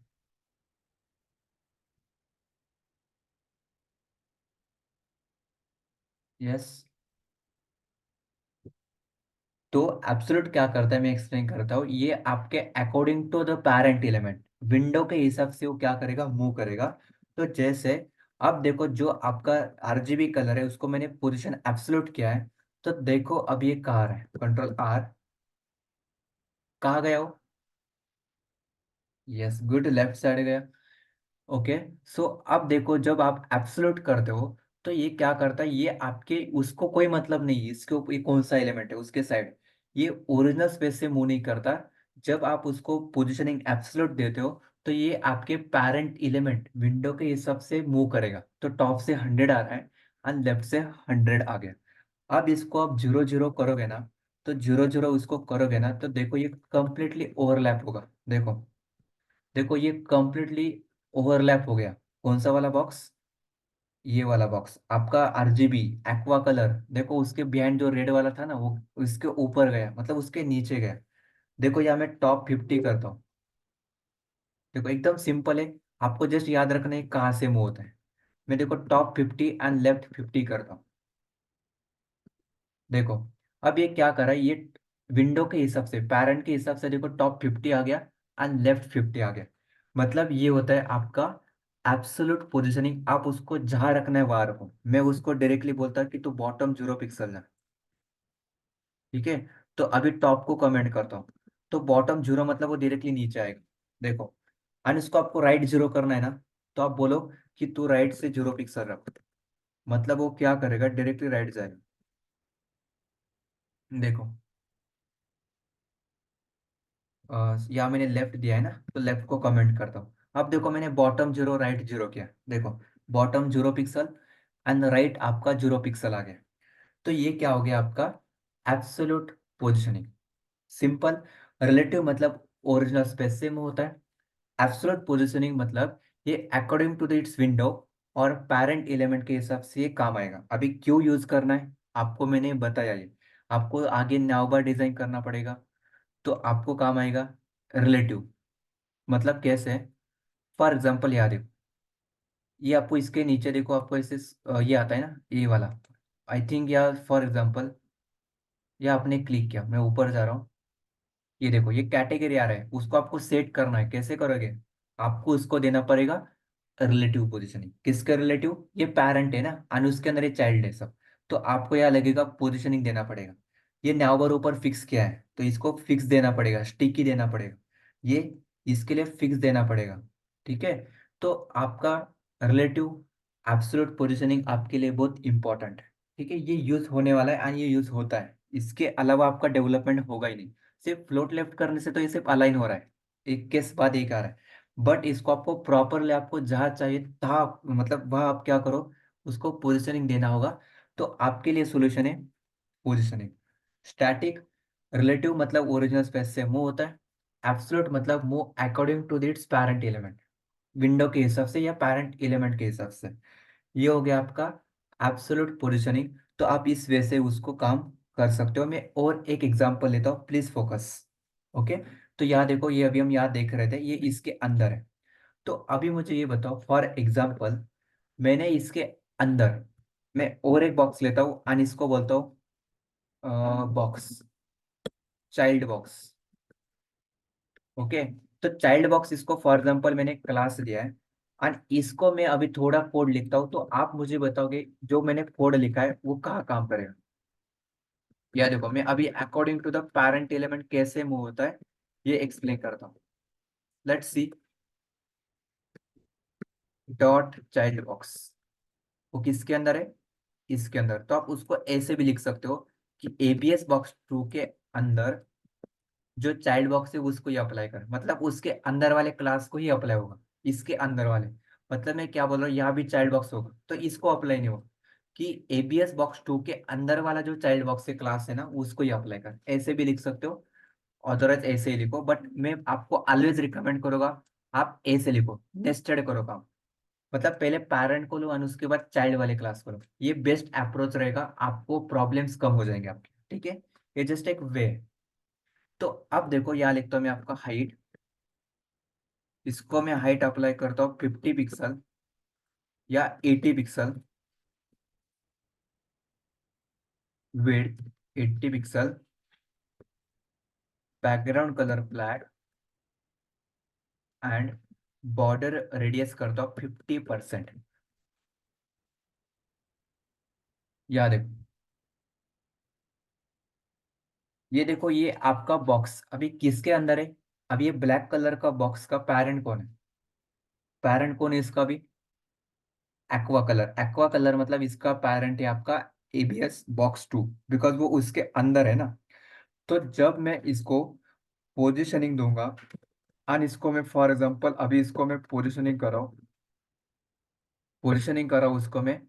यस। तो एब्सोल्यूट क्या करता है मैं एक्सप्लेन करता हूँ, ये आपके according to the parent element window के हिसाब से वो क्या करेगा, मूव करेगा। तो जैसे अब देखो जो आपका आरजीबी कलर है उसको मैंने पोजीशन एब्सोल्यूट किया है। तो देखो अब ये कहाँ है, कंट्रोल आर, कहाँ गया वो, यस गुड, लेफ्ट साइड गया। ओके। सो अब देखो जब आप एब्सोल्यूट करते हो तो ये क्या करता है, ये आपके उसको कोई मतलब नहीं है इसके ऊपर ये कौन सा एलिमेंट है उसके साइड, ये ओरिजिनल स्पेस से मूव नहीं करता। जब आप उसको पोजीशनिंग एब्सोल्यूट देते हो तो ये आपके पेरेंट एलिमेंट विंडो के हिसाब से मूव करेगा। तो टॉप से 100 आ रहा है और लेफ्ट से 100 आ गया। अब इसको आप 0 0 करोगे ना, तो 0 0 उसको करोगे ना तो देखो ये कंप्लीटली ओवरलैप होगा। देखो, देखो ये कंप्लीटली ओवरलैप हो गया। कौन सा वाला बॉक्स, ये वाला बॉक्स आपका आरजीबी एक्वा कलर, देखो उसके बिहाइंड जो रेड वाला था ना वो उसके ऊपर गया, मतलब उसके नीचे गया। देखो यहाँ मैं टॉप 50 करता हूँ, देखो एकदम सिंपल है। आपको जस्ट याद रखना है कहाँ से मूव होता है। मैं देखो टॉप 50 एंड लेफ्ट 50 करता हूँ। देखो अब ये क्या कर रहा है, ये विंडो के हिसाब से पेरेंट के हिसाब से देखो टॉप 50 आ गया एंड लेफ्ट 50 आ गया। मतलब ये होता है आपका एब्सोल्यूट पोजीशनिंग, आप उसको जहां रखना है वहां रखो। मैं उसको डायरेक्टली बोलता कि तू बॉटम 0 पिक्सल है, ठीक है। तो अभी टॉप को कमेंट करता हूँ, तो बॉटम 0 मतलब वो डायरेक्टली नीचे आएगा। देखो, एंड इसको आपको राइट 0 करना है ना, तो आप बोलो कि तू राइट से 0 पिक्सल रख। मतलब वो क्या करेगा, डायरेक्टली राइट जाएगा। देखो, यहाँ मैंने लेफ्ट दिया है ना, तो लेफ्ट को कमेंट करता हूँ। अब देखो मैंने बॉटम जीरो राइट जीरो किया, देखो बॉटम 0 पिक्सल एंड राइट आपका 0 पिक्सल आ गया। तो ये क्या हो गया आपका, एब्सोल्यूट पोजिशनिंग। सिंपल। रिलेटिव मतलब ओरिजिनल स्पेस से मूव होता है। एब्सोल्यूट पोजिशनिंग मतलब ये according to the its window और पेरेंट एलिमेंट के हिसाब से ये काम आएगा। अभी क्यों यूज करना है आपको मैंने बताया, ये आपको आगे नाउ बार डिजाइन करना पड़ेगा, तो आपको काम आएगा रिलेटिव। मतलब कैसे, फॉर एग्जाम्पल याद है, ये आपको इसके नीचे देखो, आपको ऐसे ये आता है ना, ये वाला, आई थिंक, या फॉर एग्जाम्पल, या आपने क्लिक किया, मैं ऊपर जा रहा हूँ, ये देखो ये कैटेगरी आ रहा है, उसको आपको सेट करना है। कैसे करोगे, आपको उसको देना पड़ेगा रिलेटिव पोजीशनिंग। किसके रिलेटिव, ये पेरेंट है ना, और उसके अंदर ये चाइल्ड है सब, तो आपको यहाँ लगेगा पोजीशनिंग देना पड़ेगा। ये नाउबर ऊपर फिक्स किया है, तो इसको फिक्स देना पड़ेगा, स्टिकी देना पड़ेगा, ये इसके लिए फिक्स देना पड़ेगा। ठीक है। तो आपका रिलेटिव एब्सोल्यूट पोजीशनिंग आपके लिए बहुत इंपॉर्टेंट है। ठीक है, ये यूज होने वाला है और ये यूज होता है, इसके अलावा आपका डेवलपमेंट होगा ही नहीं। सिर्फ फ्लोट लेफ्ट करने से तो ये सिर्फ अलाइन हो रहा है, एक के बाद एक आ रहा है। बट इसको आपको प्रॉपरली, आपको जहाँ चाहिए तहाँ, मतलब वह आप क्या करो, उसको पोजिशनिंग देना होगा। तो आपके लिए सोल्यूशन है पोजिशनिंग। स्टैटिक, रिलेटिव मतलब ओरिजिनल स्पेस से मूव होता है। एब्सोल्यूट मतलब move according to its parent element, window के हिसाब से या पैरेंट एलिमेंट के हिसाब से। ये हो गया आपका एब्सोल्यूट पोजीशनिंग। तो आप इस वे से उसको काम कर सकते हो। मैं और एक एग्जांपल लेता हूँ, प्लीज फोकस। ओके। तो यहाँ देखो, ये अभी हम यहाँ देख रहे थे, ये इसके अंदर है। तो अभी मुझे ये बताओ, फॉर एग्जांपल मैंने इसके अंदर, मैं और एक बॉक्स लेता हूँ और इसको बोलता हूँ बॉक्स, चाइल्ड बॉक्स। ओके। तो चाइल्ड बॉक्स, इसको फॉर एग्जांपल मैंने क्लास दिया है, और इसको मैं अभी थोड़ा कोड लिखता हूँ, तो आप मुझे बताओगे जो मैंने कोड लिखा है वो कहाँ काम करेगा। या देखो, मैं अभी according to the parent element कैसे मूव होता है ये एक्सप्लेन करता हूँ। Let's see, dot child box, वो किसके अंदर है, इसके अंदर। तो आप उसको ऐसे भी लिख सकते हो कि एबीएस बॉक्स 2 के अंदर जो चाइल्ड बॉक्स है उसको ही अप्लाई कर, मतलब उसके अंदर वाले क्लास को ही अप्लाई होगा, इसके अंदर वाले। मतलब मैं क्या बोल रहा हूँ, यहाँ भी चाइल्ड बॉक्स होगा तो इसको अप्लाई नहीं होगा, कि एबीएस बॉक्स 2 के अंदर वाला जो चाइल्ड बॉक्स के क्लास है ना उसको ही अप्लाई कर, ऐसे भी लिख सकते हो। अदरवाइज ऐसे ही लिखो, बट मैं आपको ऑलवेज रिकमेंड करूंगा आप ऐसे लिखो, नेस्टेड करो काम। मतलब पहले पेरेंट को लो और उसके बाद चाइल्ड वाले क्लास को लो, ये बेस्ट अप्रोच रहेगा, आपको प्रॉब्लम्स कम हो जाएंगे आपके। ठीक है, ये जस्ट एक वे। तो अब देखो, यहाँ लिखता हूँ मैं आपका हाइट, इसको मैं हाइट अप्लाई करता हूँ 50 पिक्सल या 80 pixel, width 80 pixel, background colour black, and border radius करता हूँ 50%। याद देखो, ये देखो, ये आपका बॉक्स अभी किसके अंदर है, अभी ये ब्लैक कलर का बॉक्स का पेरेंट कौन है, पेरेंट कौन है इसका भी, एक्वा कलर। एक्वा कलर मतलब इसका पेरेंट है आपका एबीएस बॉक्स 2, बिकॉज वो उसके अंदर है ना। तो जब मैं इसको पोजिशनिंग दूंगा, एंड इसको मैं फॉर एग्जांपल अभी इसको मैं पोजिशनिंग कर रहा हूँ, पोजिशनिंग कर रहा हूँ उसको मैं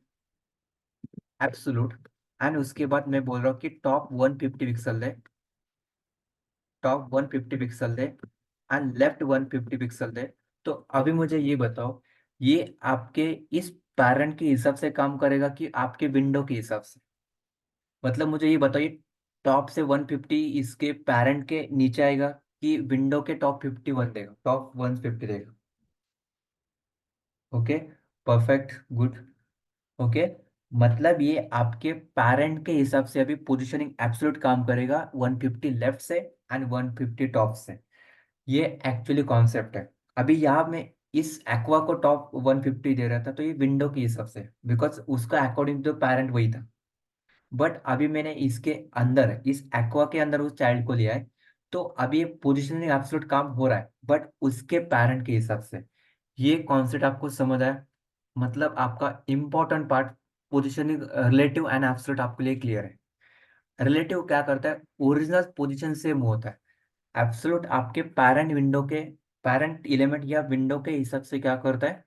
एब्सोलूट, एंड उसके बाद मैं बोल रहा हूँ कि टॉप 150 पिक्सल दे, टॉप 150 पिक्सल दे, एंड लेफ्ट 150 पिक्सल दे। तो अभी मुझे ये बताओ, ये आपके इस पैरेंट के हिसाब से काम करेगा कि आपके विंडो के हिसाब से। मतलब मुझे ये बताइए, टॉप से 150 इसके पेरेंट के नीचे आएगा कि विंडो के टॉप 51 देगा, टॉप 150 देगा। Okay, perfect, good. ओके, मतलब ये आपके पेरेंट के हिसाब से अभी पोजीशनिंग एब्सोल्यूट काम करेगा 150 लेफ्ट से एंड 150 टॉप से। ये एक्चुअली कॉन्सेप्ट है। अभी यहाँ में इस एक्वा को टॉप 150 दे रहा था, तो ये विंडो के हिसाब से, बिकॉज उसका अकॉर्डिंग टू पेरेंट वही था। बट अभी मैंने इसके अंदर, इस एक्वा के अंदर उस चाइल्ड को लिया है, तो अभी ये पोजिशनिंग एब्सोल्यूट काम हो रहा है, बट उसके पेरेंट के हिसाब से। ये कॉन्सेप्ट आपको समझ आया, मतलब आपका important part positioning relative and absolute आपके लिए क्लियर है। रिलेटिव क्या करता है, ओरिजिनल पोजीशन से मूव होता है। एब्सोल्यूट आपके पेरेंट एलिमेंट या विंडो के हिसाब से क्या करता है,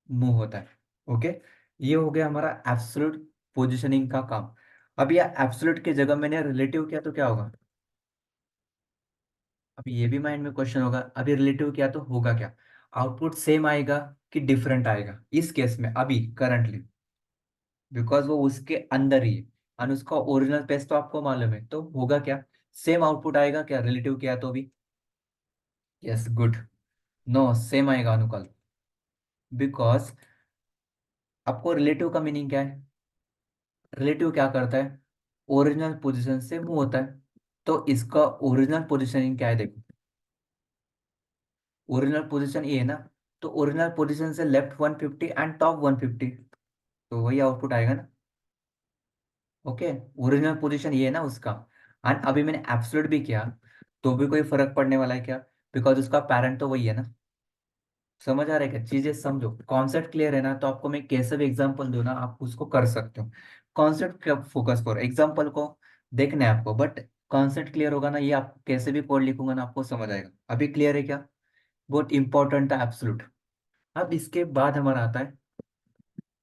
मूव होता है। ओके, ये हो गया हमारा एब्सोल्यूट पोजीशनिंग का काम। अब यह एब्सोल्यूट की जगह मैंने रिलेटिव किया तो क्या होगा, अभी ये भी माइंड में क्वेश्चन होगा, अभी रिलेटिव किया तो होगा क्या, आउटपुट सेम आएगा कि डिफरेंट आएगा इस केस में अभी करंटली, बिकॉज वो उसके अंदर ही है और उसका ओरिजिनल पेज तो आपको मालूम है, तो होगा क्या, सेम आउटपुट आएगा क्या रिलेटिव किया तो भी। Yes good. नो, सेम आएगा अनुकल, बिकॉज आपको रिलेटिव का मीनिंग क्या है, रिलेटिव क्या करता है, ओरिजिनल पोजीशन से मूव होता है। तो इसका ओरिजिनल पोजीशनिंग क्या है देखो, ओरिजिनल पोजीशन ये है ना, तो ओरिजिनल पोजीशन से लेफ्ट 150 एंड टॉप 150, तो वही आउटपुट आएगा ना। ओके, ओरिजिनल पोजीशन ये है ना उसका, एंड अभी मैंने एब्सोल्यूट भी किया तो भी कोई फर्क पड़ने वाला है क्या, बिकॉज उसका पैरेंट तो वही है ना। समझ आ रहा है क्या, चीजें समझो, कॉन्सेप्ट क्लियर है ना, तो आपको मैं कैसे भी एग्जांपल दूं ना आप उसको कर सकते हो। कॉन्सेप्ट का फोकस करो, एग्जांपल को देखना है आपको, बट कॉन्सेप्ट क्लियर होगा ना, ये आप कैसे भी कोड लिखूंगा ना आपको समझ आएगा। अभी क्लियर है क्या, बहुत इंपॉर्टेंट है एब्सोल्यूट। अब इसके बाद हमारा आता है,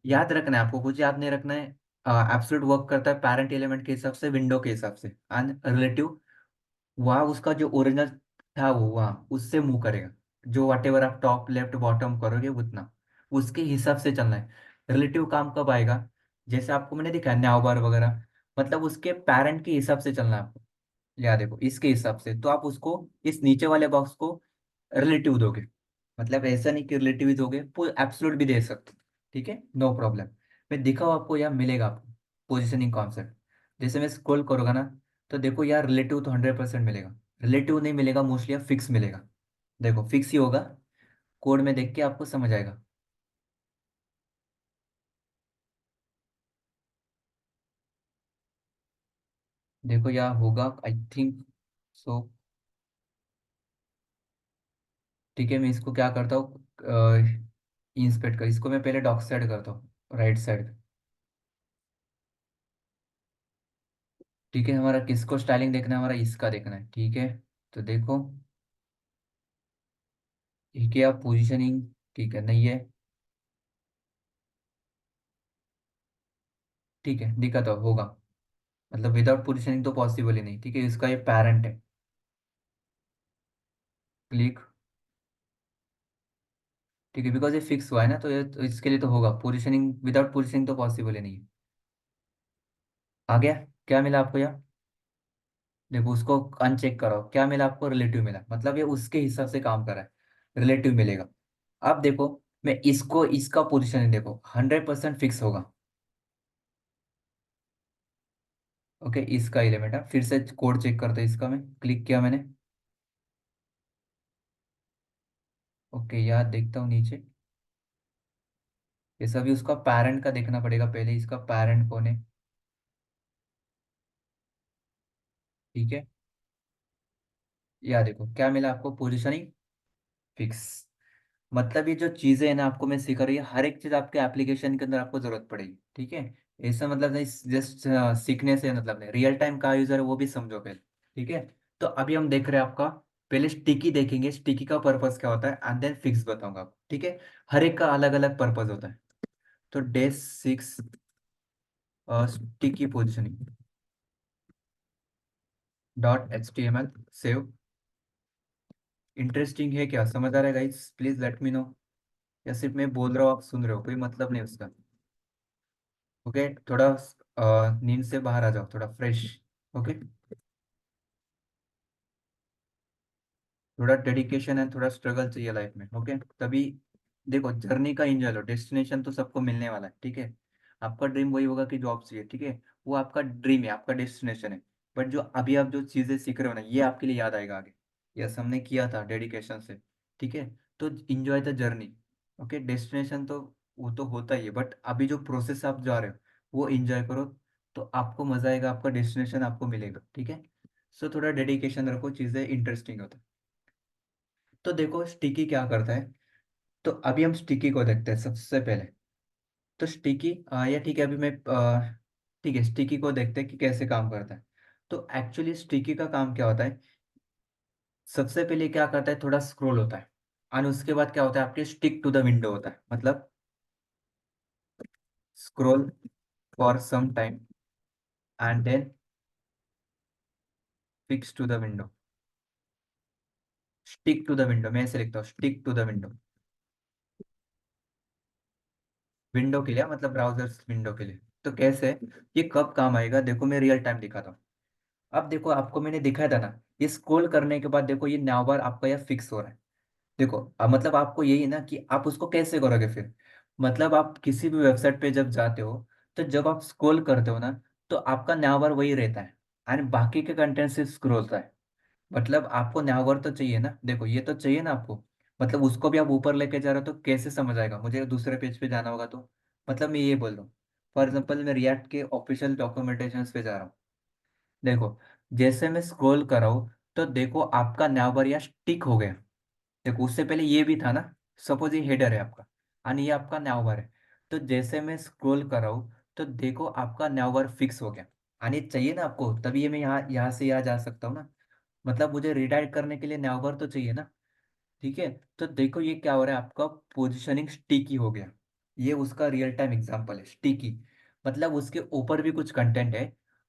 याद रखना है आपको, कुछ याद नहीं रखना है। एब्सोल्यूट वर्क करता है पेरेंट एलिमेंट के हिसाब से, विंडो के हिसाब से, एंड रिलेटिव वहाँ उसका जो ओरिजिनल था वो वहाँ उससे मूव करेगा, जो वट एवर आप टॉप लेफ्ट बॉटम करोगे उतना उसके हिसाब से चलना है। रिलेटिव काम कब आएगा, जैसे आपको मैंने दिखाया न्याव बार वगैरह, मतलब उसके पेरेंट के हिसाब से चलना है आपको। या देखो इसके हिसाब से, तो आप उसको इस नीचे वाले बॉक्स को रिलेटिव दोगे, मतलब ऐसा नहीं कि रिलेटिव ही दोगे, एब्सोल्यूट भी दे सकते हो, ठीक है, नो प्रॉब्लम। मैं दिखाऊँ आपको, यहाँ मिलेगा आपको पोजिशनिंग कॉन्सेप्ट। जैसे मैं स्क्रॉल करूँगा ना, तो देखो यार रिलेटिव तो 100% मिलेगा, रिलेटिव नहीं मिलेगा मोस्टली, फिक्स मिलेगा। देखो फिक्स ही होगा, कोड में देख के आपको समझ आएगा। देखो यहाँ होगा आई थिंक सो। ठीक है, मैं इसको क्या करता हूँ, इंस्पेक्ट कर, इसको मैं पहले डॉक साइड करता हूँ, राइट साइड। ठीक है, हमारा किसको स्टाइलिंग देखना है, हमारा इसका देखना है, ठीक है। तो देखो, ठीक है, आप पोजिशनिंग, ठीक है नहीं है, ठीक है दिखा तो होगा, मतलब विदाउट पोजिशनिंग तो पॉसिबल ही नहीं, ठीक है, इसका ये पेरेंट है। क्लिक, ठीक है, बिकॉज ये फिक्स हुआ है ना, तो इसके लिए तो होगा, पोजिशनिंग विदाउट पोजिशनिंग तो पॉसिबल ही नहीं है। आ गया, क्या मिला आपको यहाँ, देखो उसको अनचेक करो, क्या मिला आपको, रिलेटिव मिला, मतलब ये उसके हिसाब से काम कर रहा है, रिलेटिव मिलेगा। अब देखो, मैं इसको इसका पोजिशनिंग देखो 100% फिक्स होगा। ओके, इसका एलिमेंट है, फिर से कोड चेक करते हैं इसका, मैं क्लिक किया मैंने। ओके, यार देखता हूँ नीचे, ये सभी उसका पेरेंट का देखना पड़ेगा पहले, इसका पेरेंट कौन है। ठीक है, या देखो क्या मिला आपको, पोजिशनिंग फिक्स। मतलब ये जो चीजें है ना आपको मैं सिखा रही है, हर एक चीज आपके एप्लीकेशन के अंदर आपको जरूरत पड़ेगी, ठीक है। ऐसा मतलब नहीं जस्ट सीखने से मतलब नहीं, रियल टाइम का यूजर है वो भी समझो पहले, ठीक है। तो अभी हम देख रहे हैं आपका, पहले स्टिकी देखेंगे, स्टिकी का पर्पस क्या होता है, एंड देन फिक्स बताऊंगा आपको, ठीक है। हर एक का अलग अलग पर्पस होता है। तो day 6 sticky positioning dot H T M L save. Interesting है क्या, समझ आ रहा है guys, please let me know, या सिर्फ मैं बोल रहा हूँ आप सुन रहे हो, कोई मतलब नहीं उसका। ओके, थोड़ा नींद से बाहर आ जाओ, थोड़ा फ्रेश। ओके, थोड़ा डेडिकेशन है, थोड़ा स्ट्रगल चाहिए लाइफ में, ओके तभी। देखो जर्नी का एंजॉय लो, डेस्टिनेशन तो सबको मिलने वाला है, ठीक है। आपका ड्रीम वही होगा कि जॉब चाहिए, ठीक है, वो आपका ड्रीम है, आपका डेस्टिनेशन है। बट जो अभी आप जो चीज़ें सीख रहे हो ना, ये आपके लिए याद आएगा आगे, यस हमने किया था डेडिकेशन से, ठीक है। तो enjoy the journey. Okay, destination तो वो तो होता ही है, बट अभी जो प्रोसेस आप जा रहे हो वो इंजॉय करो, तो आपको मजा आएगा, आपका डेस्टिनेशन आपको मिलेगा, ठीक है। सो थोड़ा डेडिकेशन रखो, चीज़ें इंटरेस्टिंग होता है। तो देखो स्टिकी क्या करता है, तो अभी हम स्टिकी को देखते हैं सबसे पहले। तो स्टिकी, या ठीक है, अभी मैं ठीक है, स्टिकी को देखते हैं कि कैसे काम करता है। तो एक्चुअली स्टिकी का काम क्या होता है, सबसे पहले क्या करता है, थोड़ा स्क्रॉल होता है, और उसके बाद क्या होता है, आपके स्टिक टू द विंडो होता है, मतलब scroll for some time and then fix to the window. Stick to the window, मैं ऐसे लिखता हूँ, stick to the window. Window के लिए मतलब ब्राउजर विंडो के लिए। तो कैसे, ये कब काम आएगा, देखो मैं रियल टाइम दिखाता हूँ। अब देखो, आपको मैंने दिखाया था ना, ये स्क्रॉल करने के बाद देखो ये नावर आपका यह फिक्स हो रहा है। देखो अब मतलब आपको यही ना कि आप उसको कैसे करोगे फिर, मतलब आप किसी भी वेबसाइट पे जब जाते हो, तो जब आप स्क्रॉल करते हो ना, तो आपका नावर वही रहता है, एंड बाकी के कंटेंट सिर्फ स्क्रॉल होता है। मतलब आपको न्यावर तो चाहिए ना, देखो ये तो चाहिए ना आपको, मतलब उसको भी आप ऊपर लेके जा रहे हो तो कैसे समझ आएगा, मुझे दूसरे पेज पे जाना होगा तो। मतलब मैं ये बोल रहा हूँ, फॉर एग्जाम्पल मैं रिएक्ट के ऑफिशियल डॉक्यूमेंटेशन पे जा रहा हूँ। देखो, जैसे मैं स्क्रॉल कर रहा हूँ, तो देखो आपका न्यावर या टिक हो गया। देखो उससे पहले ये भी था ना, सपोज ये हेडर है आपका, और ये आपका न्यावर है। तो जैसे मैं स्क्रॉल कर रहा हूँ, तो देखो आपका न्यावर फिक्स हो गया, आने चाहिए ना आपको, तभी ये मैं यहाँ यहाँ से यहाँ जा सकता हूँ ना। मतलब मुझे रिडायरेक्ट करने के लिए न्यावर तो चाहिए ना। ठीक है, तो देखो ये क्या हो रहा है, आपका पोजिशनिंग स्टिकी हो गया। ये उसका रियल टाइम एग्जांपल है, स्टिकी। मतलब उसके ऊपर भी कुछ कंटेंट है,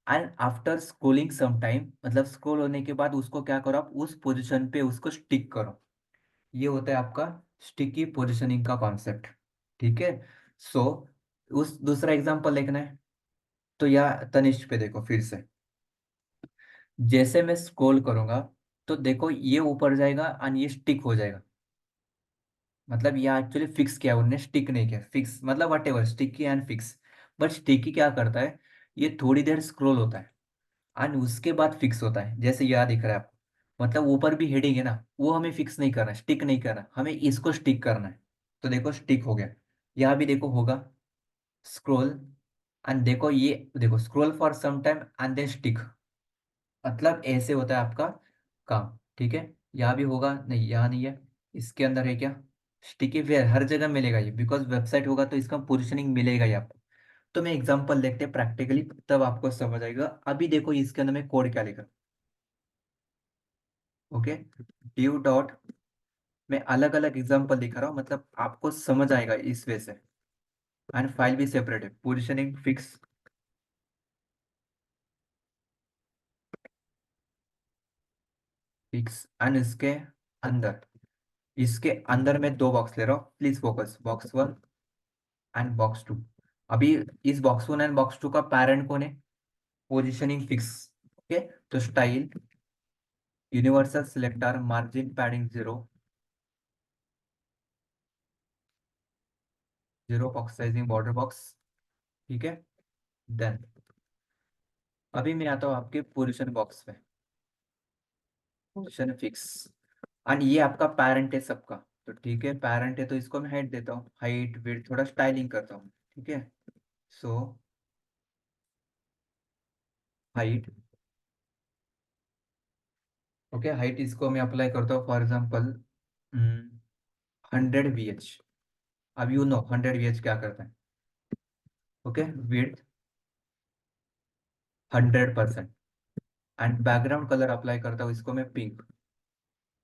and after scrolling some time, मतलब स्क्रॉल होने के बाद उसको क्या करो, आप उस पोजीशन पे उसको स्टिक करो। ये होता है आपका स्टिकी पोजिशनिंग का कॉन्सेप्ट। ठीक है। सो उस दूसरा एग्जांपल देखना है, तो या तनिष्क पे देखो फिर से, जैसे मैं स्क्रॉल करूंगा, तो देखो ये ऊपर जाएगा और ये स्टिक हो जाएगा। मतलब ये एक्चुअली फिक्स किया उन्होंने, स्टिक नहीं किया, फिक्स मतलब what ever, sticky and fix. But sticky क्या करता है, ये थोड़ी देर स्क्रॉल होता है एंड उसके बाद फिक्स होता है, जैसे यहाँ दिख रहा है आपको। मतलब ऊपर भी हेडिंग है ना, वो हमें फिक्स नहीं करना, स्टिक नहीं करना, हमें इसको स्टिक करना है। तो देखो स्टिक हो गया। यहाँ भी देखो होगा स्क्रॉल, एंड देखो ये, देखो scroll for some time and then stick. मतलब ऐसे होता है आपका काम। ठीक है, यहाँ भी होगा, नहीं यहाँ नहीं है, इसके अंदर है क्या, स्टिकी वेयर हर जगह मिलेगा ये, बिकॉज वेबसाइट होगा तो इसका पोजीशनिंग मिलेगा ही आपको। तो मैं एग्जांपल देखते हैं प्रैक्टिकली, तब आपको समझ आएगा। अभी देखो इसके अंदर मैं कोड क्या लिखा। ओके, ड्यू डॉट, मैं अलग अलग एग्जांपल दिखा रहा हूँ, मतलब आपको समझ आएगा इस वे से। एंड फाइल भी सेपरेट है, पोजीशनिंग फिक्स, फिक्स एंड अंदर इसके अंदर मैं दो बॉक्स ले रहा हूँ, please focus, box one and box two. अभी इस box one and box two का पेरेंट कौन है, पोजीशनिंग फिक्स। ओके, तो style, universal selector, margin padding zero, zero box sizing border box. ठीक है, देन अभी मैं आता हूँ आपके पोजीशन बॉक्स पे, पोजीशन फिक्स, एंड ये आपका पेरेंट है सबका। तो ठीक है, पेरेंट है तो इसको मैं हाइट देता हूँ, हाइट विड्थ थोड़ा स्टाइलिंग करता हूँ। ठीक है, सो हाइट, ओके हाइट इसको मैं अप्लाई करता हूँ, फॉर एग्जाम्पल 100 VH। अब यू नो 100 VH क्या करता है। Okay, width 100%, and background colour apply करता हूँ इसको मैं पिंक।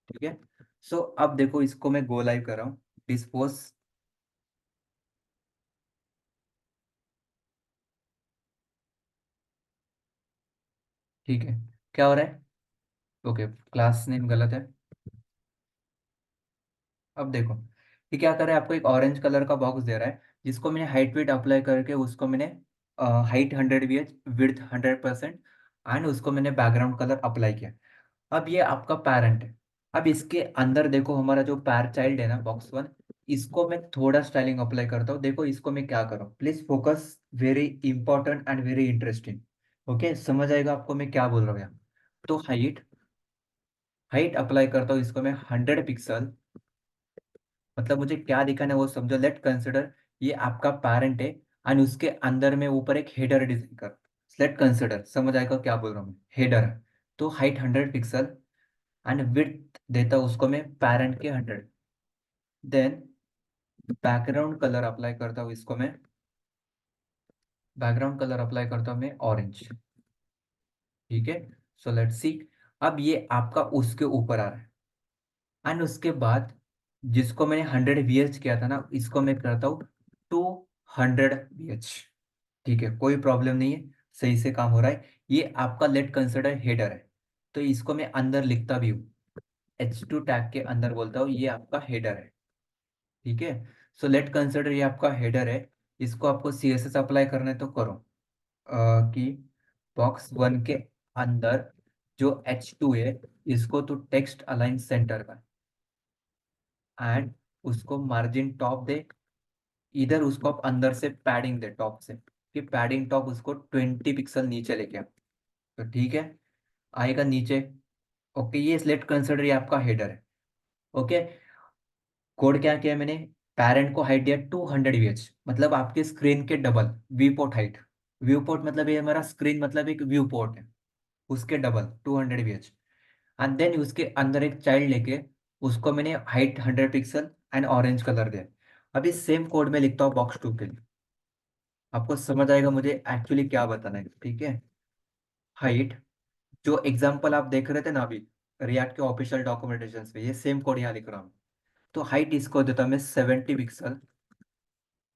ठीक है, सो अब देखो इसको मैं गो लाइव कर रहा हूँ, डिस्पोज। ठीक है, क्या हो रहा है, ओके क्लास नेम गलत है। अब देखो ये क्या कर रहा है, आपको एक ऑरेंज कलर का बॉक्स दे रहा है, जिसको मैंने हाइट वेट अप्लाई करके उसको मैंने हाइट 100 VH, विड्थ 100%, एंड उसको मैंने बैकग्राउंड कलर अप्लाई किया। अब ये आपका पेरेंट है। अब इसके अंदर देखो हमारा जो पैर चाइल्ड है ना, बॉक्स वन, इसको मैं थोड़ा स्टाइलिंग अप्लाई करता हूँ। देखो इसको मैं क्या करूँ, please focus, very important and very interesting. Okay, समझ आएगा आपको मैं क्या बोल रहा हूँ यहाँ। तो हाइट, हाइट अप्लाई करता हूँ इसको मैं 100 पिक्सल। मतलब मुझे क्या दिखाना है वो समझो, लेट कंसिडर ये आपका पेरेंट है, एंड उसके अंदर में ऊपर एक हेडर डिजाइन कर। लेट कंसिडर, समझ आएगा क्या बोल रहा हूँ मैं, हेडर। तो हाइट 100 पिक्सल, एंड विड्थ देता हूँ उसको मैं पेरेंट के 100। देन बैकग्राउंड कलर अप्लाई करता हूँ इसको मैं बैकग्राउंड कलर अप्लाई करता हूँ मैं ऑरेंज। ठीक है। So let's see. अब ये आपका उसके ऊपर आ रहा है। एंड उसके बाद जिसको मैंने 100 VH किया था ना, इसको मैं करता हूँ 200 VH। ठीक है, कोई प्रॉब्लम नहीं है, सही से काम हो रहा है। ये आपका लेट कंसिडर हेडर है, तो इसको मैं अंदर लिखता भी हूँ, H2 टैग के अंदर बोलता हूँ ये आपका हेडर है। ठीक है। सो लेट कंसिडर ये आपका हेडर है। इसको आपको CSS अप्लाई करना है तो करो। कि बॉक्स 1 के अंदर जो H2 है, इसको तो टेक्स्ट अलाइन सेंटर का, एंड उसको मार्जिन टॉप दे। इधर उसको आप अंदर से पैडिंग दे टॉप से, कि पैडिंग टॉप उसको 20 पिक्सल नीचे लेके आ। तो ठीक है, आएगा नीचे। ओके, ये लेट कंसिडर ये आपका हेडर है। ओके। कोड क्या किया मैंने, पैरेंट को हाइट दिया 200 VH, मतलब आपके स्क्रीन के double. View port height, view port मतलब ये हमारा स्क्रीन मतलब एक व्यू पोर्ट है, उसके डबल 200 VH। एंड देन उसके अंदर एक चाइल्ड लेके उसको मैंने height 100 pixel and orange colour दिया। अभी सेम कोड में लिखता हूँ बॉक्स 2 के लिए, आपको समझ आएगा मुझे एक्चुअली क्या बताना है। ठीक है। हाइट, जो एग्जांपल आप देख रहे थे ना अभी रिएक्ट के ऑफिशियल डॉक्यूमेंटेशन पे, ये सेम कोड यहाँ लिख रहा हूँ। तो हाइट इसको देता हूँ मैं 70 पिक्सल,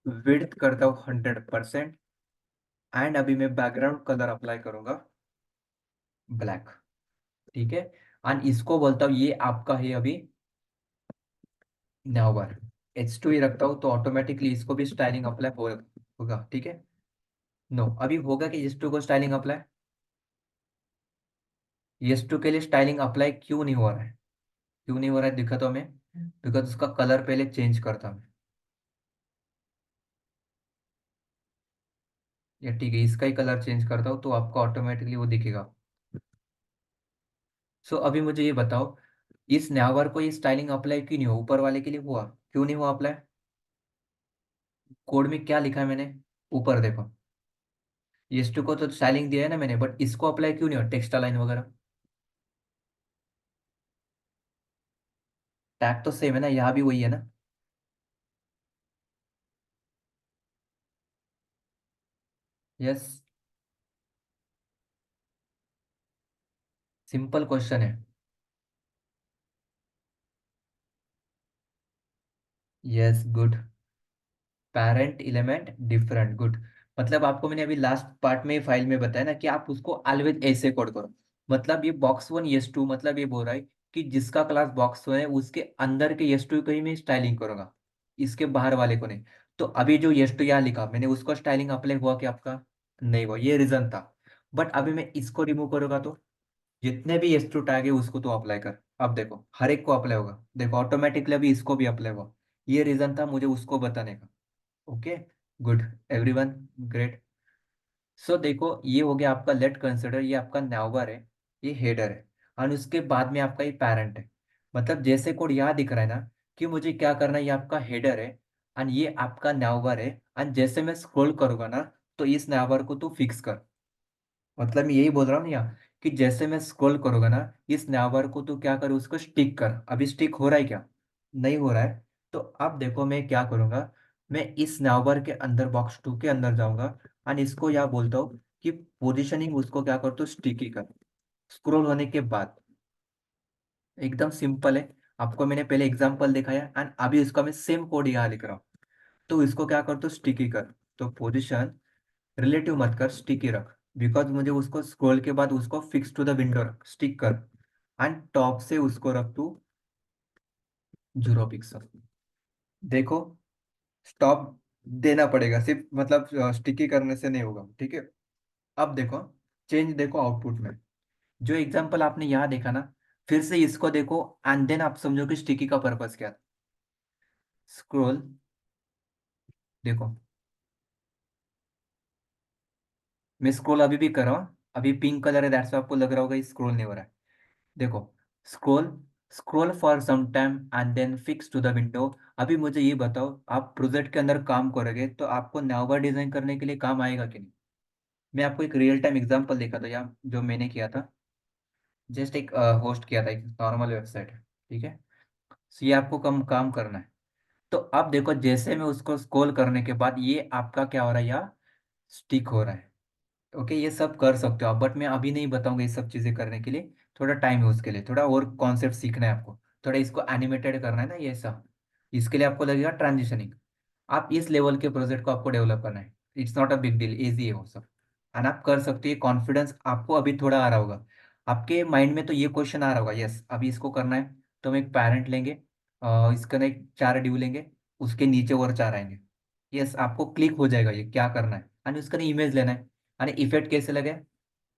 विड्थ करता हूँ 100%, एंड अभी मैं बैकग्राउंड कलर अप्लाई करूंगा ब्लैक। ठीक है। एंड इसको बोलता हूँ ये आपका है अभी नाउवर। H2 ही रखता हूँ तो ऑटोमेटिकली इसको भी स्टाइलिंग अप्लाई होगा। ठीक है। नो, अभी होगा कि H2 को स्टाइलिंग अप्लाई, H2 के लिए स्टाइलिंग अप्लाई क्यों नहीं हो रहा है? क्यों नहीं हो रहा है दिखा तो हमें, बिकॉज उसका कलर पहले चेंज करता हूँ। या ठीक है, इसका ही कलर चेंज करता हूँ तो आपको ऑटोमेटिकली वो दिखेगा। सो अभी मुझे ये बताओ, इस न्यावर को ये स्टाइलिंग अप्लाई क्यों नहीं हुआ, ऊपर वाले के लिए हुआ, क्यों नहीं हुआ अप्लाई? कोड में क्या लिखा है मैंने, ऊपर देखो। H2 को तो स्टाइलिंग दिया है ना मैंने, बट इसको अप्लाई क्यों नहीं हुआ, टेक्स्ट अलाइन वगैरह? टैग तो सेम है ना, यहाँ भी वही है ना। यस। सिंपल क्वेश्चन है। Yes, good. Parent element different, good. मतलब आपको मैंने अभी लास्ट पार्ट में फाइल में बताया ना कि आप उसको ऑलवेज ऐसे कोड करो। मतलब ये बॉक्स 1 S2 मतलब ये बोल रहा है कि जिसका क्लास बॉक्स 1 है उसके अंदर के S2 को ही मैं स्टाइलिंग करूंगा, इसके बाहर वाले को नहीं। तो अभी जो S2 यहाँ लिखा मैंने उसको स्टाइलिंग अप्लाई हुआ कि आपका नहीं हुआ, ये रीजन था। बट अभी मैं इसको रिमूव करूंगा तो जितने भी S2 टैग है उसको तो अप्लाई कर। अब देखो हर एक को अप्लाई होगा, देखो ऑटोमेटिकली अभी इसको भी अप्लाई हुआ। ये रीजन था मुझे उसको बताने का। Okay, good everyone, great. So देखो ये हो गया आपका लेट कंसिडर, ये आपका नाउवर है, ये हेडर है, और उसके बाद में आपका ये पैरेंट है। मतलब जैसे कोड यहाँ दिख रहा है ना कि मुझे क्या करना है, ये आपका हेडर है और ये आपका नाउवर है। और जैसे मैं स्क्रॉल करूंगा ना तो इस नाउवर को तू फिक्स कर। मतलब मैं यही बोल रहा हूँ ना यहाँ, कि जैसे मैं स्क्रॉल करूंगा ना इस नाउवर को तू क्या कर, उसको स्टिक कर। अभी स्टिक हो रहा है क्या? नहीं हो रहा है। तो अब देखो मैं क्या करूंगा, मैं इस नाउवर के अंदर बॉक्स 2 के अंदर जाऊंगा और इसको यहाँ बोलता हूँ कि पोजिशनिंग उसको क्या कर, तो स्टिकी कर। स्क्रॉल होने के बाद एकदम सिंपल है। आपको मैंने पहले एग्जांपल दिखाया एंड अभी इसका मैं सेम कोड यहाँ लिख रहा हूँ। तो इसको क्या कर, तो स्टिकी कर। तो पोजिशन रिलेटिव मत कर, स्टिकी रख, बिकॉज मुझे उसको स्क्रॉल के बाद उसको फिक्स टू द विंडो रख, स्टिक कर। एंड टॉप से उसको रख तू 0 पिक्सल। देखो, स्टॉप देना पड़ेगा सिर्फ, मतलब स्टिकी करने से नहीं होगा। ठीक है। अब देखो, चेंज देखो आउटपुट में। जो एग्जांपल आपने यहाँ देखा ना, फिर से इसको देखो एंड देन आप समझो कि स्टिकी का पर्पस क्या था। स्क्रॉल देखो, मैं स्क्रॉल अभी भी कर रहा हूँ, अभी पिंक कलर है दैट्स आपको लग रहा होगा स्क्रॉल नहीं हो रहा है। देखो, scroll, scroll for some time and then fix to the window. अभी मुझे ये बताओ, आप प्रोजेक्ट के अंदर काम करोगे तो आपको नाउवर डिजाइन करने के लिए काम आएगा कि नहीं? मैं आपको एक रियल टाइम एग्जांपल देखा था यहाँ जो मैंने किया था। जस्ट एक होस्ट किया था, एक नॉर्मल वेबसाइट है। ठीक है। सो ये आपको कम काम करना है। तो अब देखो जैसे मैं उसको स्क्रॉल करने के बाद ये आपका क्या हो रहा है यहाँ, स्टिक हो रहा है। ओके, ये सब कर सकते हो आप, बट मैं अभी नहीं बताऊंगा ये सब चीज़ें करने के लिए। थोड़ा टाइम है उसके लिए, थोड़ा और कॉन्सेप्ट सीखना है आपको। थोड़ा इसको एनिमेटेड करना है ना ये सब, इसके लिए आपको लगेगा ट्रांजिशनिंग। आप इस लेवल के प्रोजेक्ट को आपको डेवलप करना है। It's not a big deal, easy है वो सब। एंड आप कर सकते हो, कॉन्फिडेंस आपको अभी थोड़ा आ रहा होगा। आपके माइंड में तो ये क्वेश्चन आ रहा होगा, यस अभी इसको करना है। तो हम एक पैरेंट लेंगे, इसका ना एक चार ड्यू लेंगे, उसके नीचे और चार आएंगे। यस, आपको क्लिक हो जाएगा ये क्या करना है, एंड उसका ना इमेज लेना है। एंड इफेक्ट कैसे लगे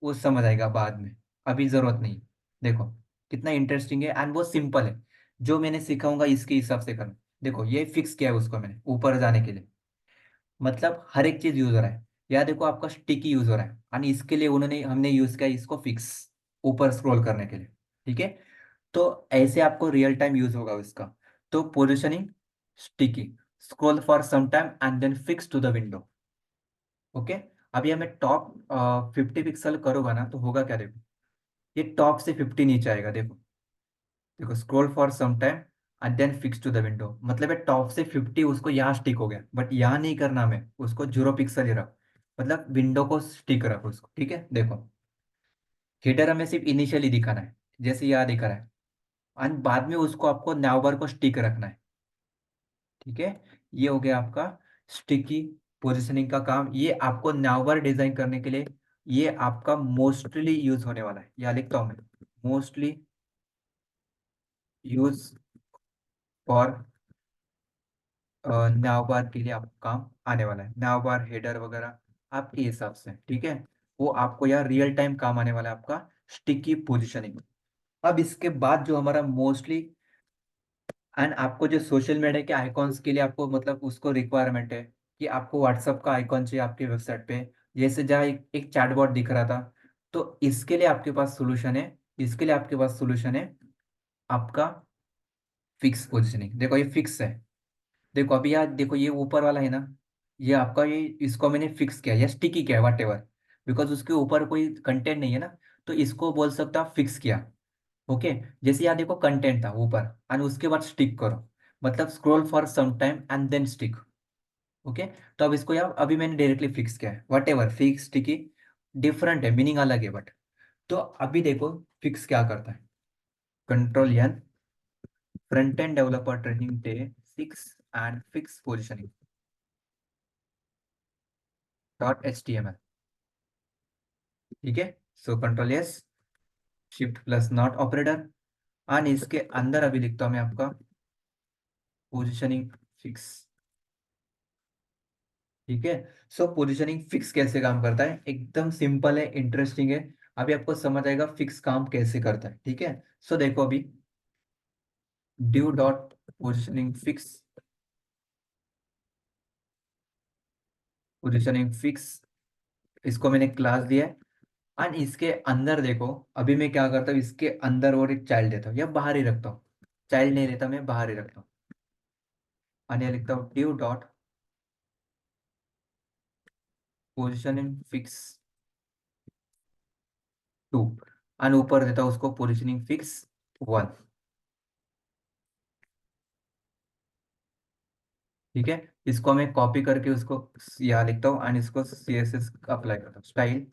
वो समझ आएगा बाद में, अभी जरूरत नहीं। देखो कितना इंटरेस्टिंग है, एंड वो सिंपल है। जो मैंने सिखाऊंगा इसके हिसाब से करना। देखो ये फिक्स किया है उसको मैंने ऊपर जाने के लिए, मतलब हर एक चीज यूज हो रहा है। या देखो आपका स्टिकी यूज हो रहा है, और इसके लिए उन्होंने हमने यूज किया इसको फिक्स, ऊपर स्क्रॉल करने के लिए। ठीक है, तो ऐसे आपको रियल टाइम यूज होगा इसका। तो positioning, sticky, scroll for some time and then fix to the window. Okay, अभी हमें टॉप 50 पिक्सल करूंगा ना, तो होगा क्या देखो, ये टॉप से 50 नीचे आएगा। देखो देखो, scroll for some time and then fix to the window, मतलब ये टॉप से 50 उसको यहाँ स्टिक हो गया, बट यहाँ नहीं करना हमें, उसको 0 पिक्सल ही रख, मतलब विंडो को स्टिक रख उसको। ठीक है, देखो हेडर हमें सिर्फ इनिशियली दिखाना है, जैसे यहाँ दिखा रहा है, एंड बाद में उसको आपको नाव को स्टिक रखना है। ठीक है, ये हो गया आपका स्टिकी पोजिशनिंग का काम। ये आपको नावबार डिजाइन करने के लिए ये आपका मोस्टली यूज होने वाला है, या लिखता हूं मैं, मोस्टली यूज फॉर नावबार के लिए आपको काम आने वाला है, नावबार हेडर वगैरह आपके हिसाब से। ठीक है, वो आपको यार रियल टाइम काम आने वाला है आपका स्टिकी पोजिशनिंग। अब इसके बाद जो हमारा मोस्टली, एंड आपको जो सोशल मीडिया के आइकॉन्स के लिए आपको मतलब उसको रिक्वायरमेंट है कि आपको व्हाट्सअप का आइकॉन चाहिए आपके वेबसाइट पे, जैसे जहाँ एक चैटबॉट दिख रहा था। तो इसके लिए आपके पास सोल्यूशन है, इसके लिए आपके पास सोल्यूशन है आपका फिक्स पोजिशनिंग। देखो ये फिक्स है, देखो अभी यार देखो ये ऊपर वाला है ना, ये आपका ये इसको मैंने फिक्स किया या स्टिकी किया वट एवर, बिकॉज उसके ऊपर कोई कंटेंट नहीं है ना, तो इसको बोल सकता फिक्स किया। ओके, जैसे यहाँ देखो कंटेंट था ऊपर, एंड उसके बाद स्टिक करो, मतलब scroll for some time and then stick. Okay, तो अब इसको यहाँ अभी मैंने डायरेक्टली फिक्स किया है, what ever fix sticky different है, मीनिंग अलग है बट। तो अभी देखो फिक्स क्या करता है, control N, front end developer training day 6 and fix positioning .html। ठीक है, so control S, shift plus not operator, and इसके अंदर अभी लिखता हूँ मैं आपका पोजिशनिंग फिक्स। ठीक है, सो पोजीशनिंग फिक्स कैसे काम करता है, एकदम सिंपल है, इंटरेस्टिंग है। अभी आपको समझ आएगा फिक्स काम कैसे करता है। ठीक है, सो देखो अभी due dot positioning fix, positioning fix, इसको मैंने क्लास दिया है। एंड इसके अंदर देखो अभी मैं क्या करता हूँ, इसके अंदर और एक चाइल्ड देता हूँ या बाहर ही रखता हूँ, चाइल्ड नहीं रहता, मैं बाहर ही रखता हूँ। और ये लिखता हूँ due dot positioning fix 2, and ऊपर देता हूँ उसको पोजिशनिंग फिक्स 1। ठीक है, इसको मैं कॉपी करके उसको यहाँ लिखता हूँ, एंड इसको CSS अप्लाई करता हूँ, स्टाइल।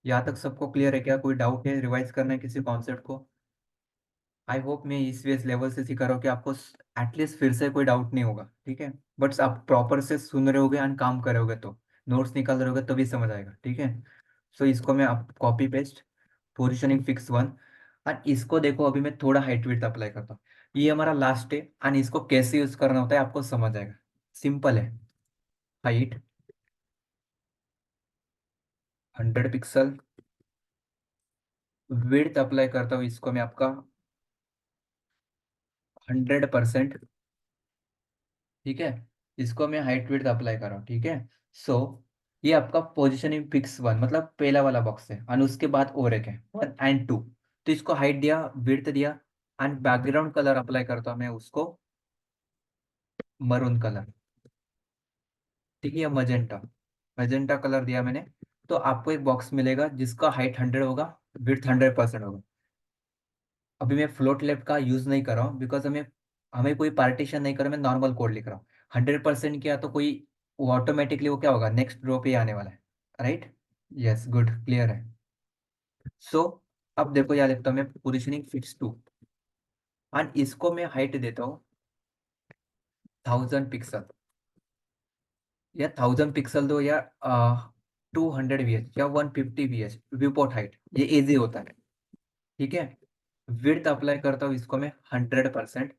यहाँ तक सबको क्लियर है क्या, कोई डाउट है, रिवाइज करना है किसी कॉन्सेप्ट को? आई होप मैं इस वे लेवल से सिखा रहा हूँ कि आपको एटलीस्ट फिर से कोई डाउट नहीं होगा। ठीक है, बट आप प्रॉपर से सुन रहे होगे एंड काम करोगे तो, नोट्स निकाल रहे होगे तभी समझ आएगा। ठीक है, सो इसको मैं आप copy paste positioning fix 1, and इसको देखो अभी मैं थोड़ा हाइट विड्थ अप्लाई करता हूँ। ये हमारा लास्ट है, एंड इसको कैसे यूज करना होता है आपको समझ आएगा, सिंपल है। हाइट 100 पिक्सल, विड्थ अप्लाई करता हूँ इसको मैं आपका 100%। ठीक है, इसको मैं हाइट विड्थ अप्लाई कर रहा हूँ। ठीक है, सो ये आपका पोजिशनिंग फिक्स 1 मतलब पहला वाला बॉक्स है, और उसके बाद और एक है 1 and 2। तो इसको हाइट दिया, विड्थ दिया, एंड बैकग्राउंड कलर अप्लाई करता हूँ मैं उसको मरून कलर। ठीक है, मजेंटा, मजेंटा कलर दिया मैंने। तो आपको एक बॉक्स मिलेगा जिसका हाइट 100 होगा, विड्थ 100% होगा। अभी मैं फ्लोट लेफ्ट का यूज नहीं कर रहा हूँ, बिकॉज हमें हमें कोई पार्टीशन नहीं कर रहा, मैं नॉर्मल कोड लिख रहा हूँ। 100% किया तो कोई वो ऑटोमेटिकली वो क्या होगा, नेक्स्ट रो पे ही आने वाला है। राइट। यस, गुड, क्लियर है। सो अब देखो यहाँ लिखता हूँ मैं पोजिशनिंग फिक्स टू, एंड इसको मैं हाइट देता हूँ 1000 पिक्सल, या 1000 पिक्सल दो, या 200 VH या 150 VH व्यू पोर्ट हाइट, ये इजी होता है। ठीक है। विड्थ अप्लाई करता हूँ इसको मैं 100%,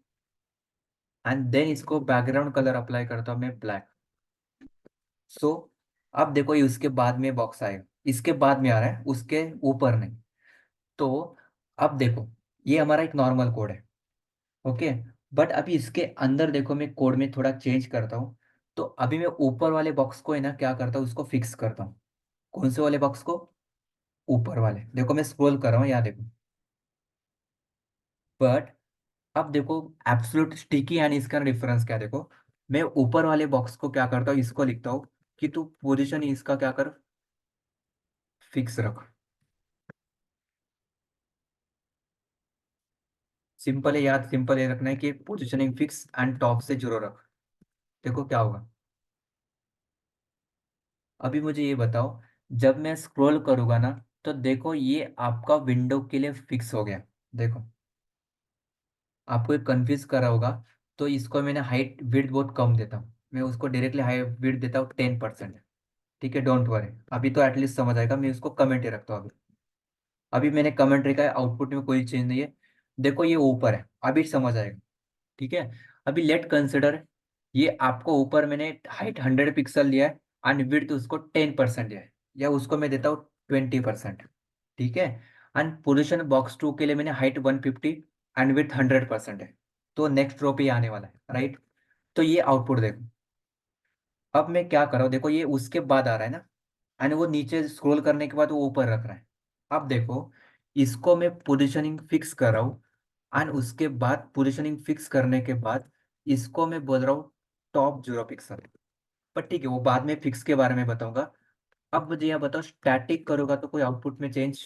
एंड देन इसको बैकग्राउंड कलर अप्लाई करता हूँ मैं ब्लैक। सो अब देखो ये उसके बाद में बॉक्स आएगा, इसके बाद में आ रहा है, उसके ऊपर नहीं। तो अब देखो ये हमारा एक नॉर्मल कोड है। ओके। बट अभी इसके अंदर देखो मैं कोड में थोड़ा चेंज करता हूँ। तो अभी मैं ऊपर वाले बॉक्स को है ना क्या करता हूँ, उसको फिक्स करता हूँ। कौन से वाले बॉक्स को? ऊपर वाले। देखो मैं स्क्रॉल कर रहा हूँ, यहाँ देखो। बट अब देखो एब्सोल्यूट स्टिकी एंड इसका डिफरेंस क्या है, देखो। मैं ऊपर वाले बॉक्स को क्या करता हूँ, इसको लिखता हूँ कि तू पोजीशन इसका क्या कर, फिक्स रख। सिंपल है, याद सिंपल ये रखना है कि पोजीशनिंग फिक्स एंड टॉप से जीरो रख। देखो क्या होगा। अभी मुझे ये बताओ, जब मैं स्क्रॉल करूंगा ना, तो देखो ये आपका विंडो के लिए फिक्स हो गया। देखो आपको एक कंफ्यूज कर रहा होगा, तो इसको मैंने हाइट विड्थ बहुत कम देता हूँ, मैं उसको डायरेक्टली हाइट विड्थ देता हूँ 10%। ठीक है, डोंट वरी, अभी तो एटलीस्ट समझ आएगा, मैं उसको कमेंट ही रखता हूँ अभी। अभी मैंने कमेंट रखा है, आउटपुट में कोई चेंज नहीं है। देखो ये ऊपर है, अभी समझ आएगा। ठीक है। अभी लेट कंसिडर, ये आपको ऊपर मैंने हाइट 100 पिक्सल लिया है, एंड विड्थ उसको 10% दिया है, या उसको मैं देता हूँ 20%। ठीक है। एंड पोजिशन बॉक्स टू के लिए मैंने हाइट 150 एंड विड्थ 100% है। तो नेक्स्ट रो पे ही आने वाला है, राइट। तो ये आउटपुट देखो। अब मैं क्या कर रहा हूँ, देखो ये उसके बाद आ रहा है ना, एंड वो नीचे स्क्रॉल करने के बाद वो ऊपर रख रहा है। अब देखो इसको मैं पोजिशनिंग फिक्स कर रहा हूँ, एंड उसके बाद पोजिशनिंग फिक्स करने के बाद इसको मैं बोल रहा हूँ टॉप 0 पिक्सल। पर ठीक है, वो बाद में फिक्स के बारे में बताऊंगा। अब मुझे यह बताओ, स्टैटिक करोगा तो कोई आउटपुट में चेंज?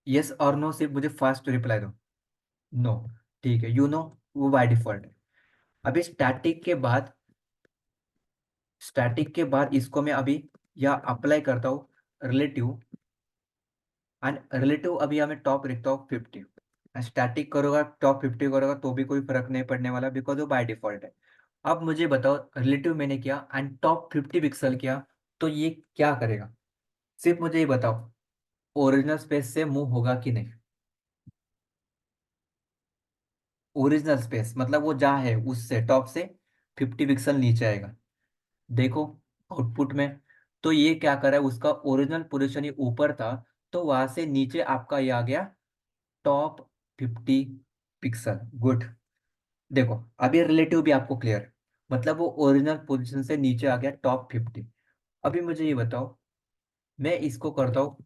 यस और नो, सिर्फ मुझे फास्ट रिप्लाई दो। नो। ठीक है, यू नो, वो बाय डिफॉल्ट है। अभी स्टैटिक के बाद इसको मैं अभी या अप्लाई करता हूँ रिलेटिव, एंड रिलेटिव अभी हमें टॉप रखता हूँ 50। स्टैटिक करोगा टॉप 50 करोगा तो भी कोई फर्क नहीं पड़ने वाला, बिकॉज वो बाय डिफॉल्ट है। अब मुझे बताओ, रिलेटिव मैंने किया एंड टॉप 50 पिक्सल किया, तो ये क्या करेगा? सिर्फ मुझे ये बताओ, ओरिजिनल स्पेस से मूव होगा कि नहीं? ओरिजिनल स्पेस मतलब वो जहाँ है उससे टॉप से 50 पिक्सल नीचे आएगा। देखो आउटपुट में, तो ये क्या कर रहा है, उसका ओरिजिनल पोजीशन ये ऊपर था, तो वहां से नीचे आपका ये आ गया टॉप 50 पिक्सल। गुड। देखो अभी रिलेटिव भी आपको क्लियर है, मतलब वो ओरिजिनल पोजीशन से नीचे आ गया टॉप 50। अभी मुझे ये बताओ, मैं इसको करता हूँ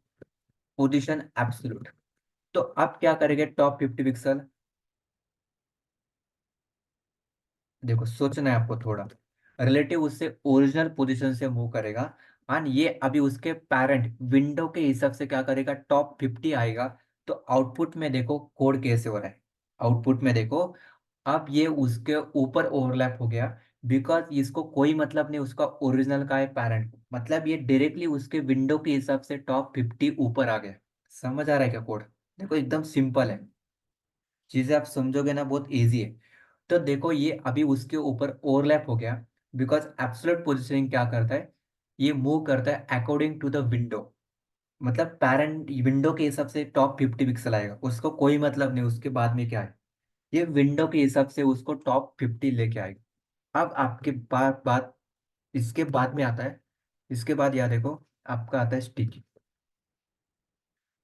पोजीशन एब्सोल्यूट, तो अब क्या करेंगे टॉप 50 पिक्सल? देखो सोचना है आपको थोड़ा। रिलेटिव उससे ओरिजिनल पोजीशन से मूव करेगा, एंड ये अभी उसके पेरेंट विंडो के हिसाब से क्या करेगा, टॉप 50 आएगा। तो आउटपुट में देखो कोड कैसे हो रहा है। आउटपुट में देखो, अब ये उसके ऊपर ओवरलैप हो गया, बिकॉज इसको कोई मतलब नहीं उसका ओरिजिनल का है पेरेंट, मतलब ये डायरेक्टली उसके विंडो के हिसाब से टॉप 50 ऊपर आ गया। समझ आ रहा है क्या कोड? देखो एकदम सिंपल है, चीजें आप समझोगे ना बहुत इजी है। तो देखो ये अभी उसके ऊपर ओवरलैप हो गया, बिकॉज एब्सोल्यूट पोजिशनिंग क्या करता है, ये मूव करता है अकॉर्डिंग टू द विंडो। मतलब पेरेंट विंडो के हिसाब से टॉप 50 पिक्सल आएगा, उसको कोई मतलब नहीं उसके बाद में क्या है, ये विंडो के हिसाब से उसको टॉप 50 लेके आएगा। अब आपके बात बात इसके बाद में आता है, इसके बाद यह देखो आपका आता है स्टिकी।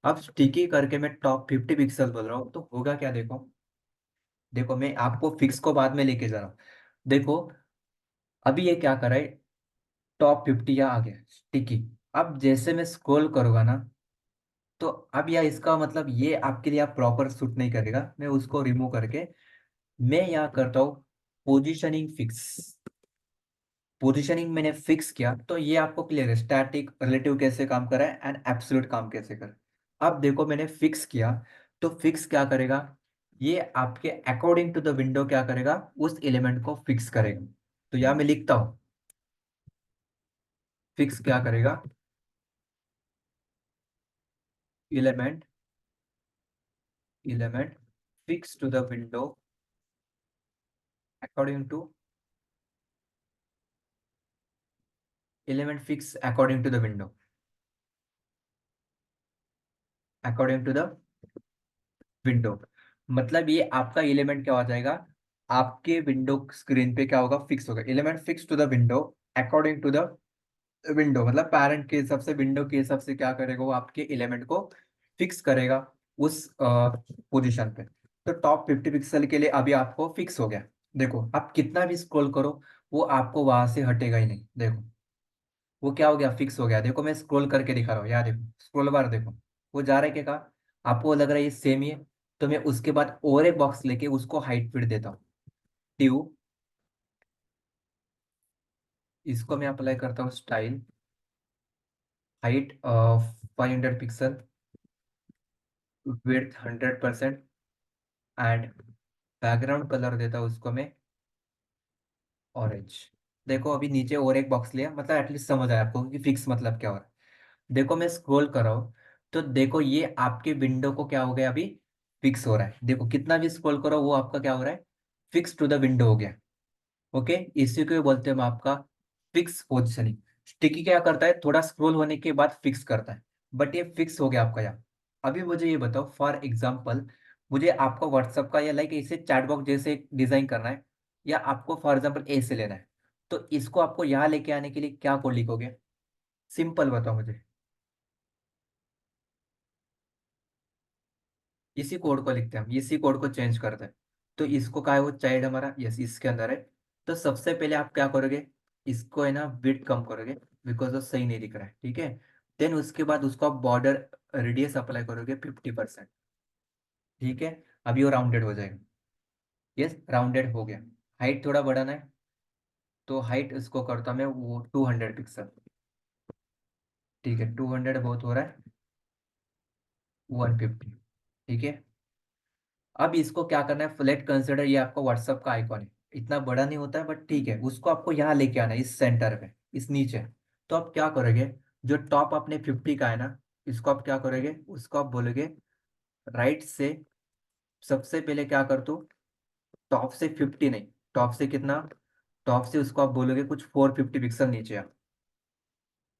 अब स्टिकी करके मैं टॉप 50 पिक्सल बोल रहा हूँ, तो होगा क्या देखो। देखो मैं आपको फिक्स को बाद में लेके जा रहा हूँ। देखो अभी ये क्या कर रहा है, टॉप 50 या आ गया स्टिकी। अब जैसे मैं स्क्रॉल करूंगा ना, तो अब यह इसका मतलब ये आपके लिए आप प्रॉपर सूट नहीं करेगा, मैं उसको रिमूव करके मैं यहाँ करता हूँ पोजीशनिंग फिक्स। पोजीशनिंग मैंने फिक्स किया, तो ये आपको क्लियर है स्टैटिक रिलेटिव कैसे काम कर रहा है एंड एब्सोल्यूट काम कैसे कर रहा है। अब देखो मैंने फिक्स किया, तो फिक्स क्या करेगा, ये आपके अकॉर्डिंग टू द विंडो क्या करेगा, उस एलिमेंट को फिक्स करेगा। तो यहां मैं लिखता हूं, फिक्स क्या करेगा, element, element fix to the window according to, element fix according to the window, according to the window. मतलब ये आपका एलिमेंट क्या हो जाएगा, आपके विंडो स्क्रीन पे क्या होगा, फिक्स होगा, element fix to the window according to the window, मतलब पैरेंट के हिसाब से, विंडो के हिसाब से क्या करेगा, वो आपके एलिमेंट को फिक्स करेगा उस पोजीशन पे। तो टॉप 50 पिक्सल के लिए अभी आपको फिक्स हो गया। देखो आप कितना भी स्क्रॉल करो, वो आपको वहां से हटेगा ही नहीं। देखो वो क्या हो गया, फिक्स हो गया। देखो मैं स्क्रॉल करके दिखा रहा हूँ, यार देखो स्क्रॉल बार देखो, वो जा रहा है क्या कहा, आपको लग रहा है ये सेम ही है, तो मैं उसके बाद और एक बॉक्स लेके उसको हाइट फिट देता हूँ, ट्यू, इसको मैं अप्लाई करता हूँ style, height 500 pixel, width 100%, and background colour देता हूँ उसको मैं ऑरेंज। देखो अभी नीचे और एक बॉक्स लिया, मतलब एटलीस्ट समझ आया आपको कि फिक्स मतलब क्या हो रहा है। देखो मैं स्क्रॉल कर रहा हूँ, तो देखो ये आपके विंडो को क्या हो गया, अभी फिक्स हो रहा है। देखो कितना भी स्क्रॉल करो वो आपका क्या हो रहा है, फिक्स टू द विंडो हो गया। ओके, इसी को बोलते हैं हम आपका फिक्स पोजिशनिंग। स्टिकी क्या करता है, थोड़ा स्क्रॉल होने के बाद फिक्स करता है, बट ये फिक्स हो गया आपका यहाँ। अभी मुझे ये बताओ, फॉर एग्जाम्पल मुझे आपका व्हाट्सअप का या लाइक इसे चैटबॉक्स जैसे डिजाइन करना है, या आपको फॉर एग्जाम्पल ऐसे लेना है, तो इसको आपको यहाँ लेके आने के लिए क्या कोड लिखोगे, सिंपल बताओ मुझे। इसी कोड को लिखते हैं हम, इसी कोड को चेंज करते हैं। तो इसको क्या है, वो चाइल्ड हमारा, यस इसके अंदर है। तो सबसे पहले आप क्या करोगे, इसको है ना विड्थ कम करोगे, बिकॉज वो सही नहीं दिख रहा है, ठीक है। देन उसके बाद उसको आप बॉर्डर रेडियस अप्लाई करोगे 50%, ठीक है। अभी वो राउंडेड हो जाएगा, यस राउंडेड हो गया। हाइट थोड़ा बढ़ाना है, तो हाइट इसको करता मैं वो 200 पिक्सल, ठीक है 200 बहुत हो रहा है, 150, ठीक है। अब इसको क्या करना है, फ्लैट कंसिडर, ये आपका व्हाट्सअप का आइकॉन है, इतना बड़ा नहीं होता है बट ठीक है, उसको आपको यहाँ लेके आना है इस सेंटर पे, इस नीचे। तो आप क्या करोगे, जो टॉप अपने 50 का है ना, इसको आप क्या करोगे, उसको आप बोलोगे राइट से, सबसे पहले क्या कर तू, टॉप से 50 नहीं, टॉप से कितना, टॉप से उसको आप बोलोगे कुछ 450 पिक्सल नीचे आ।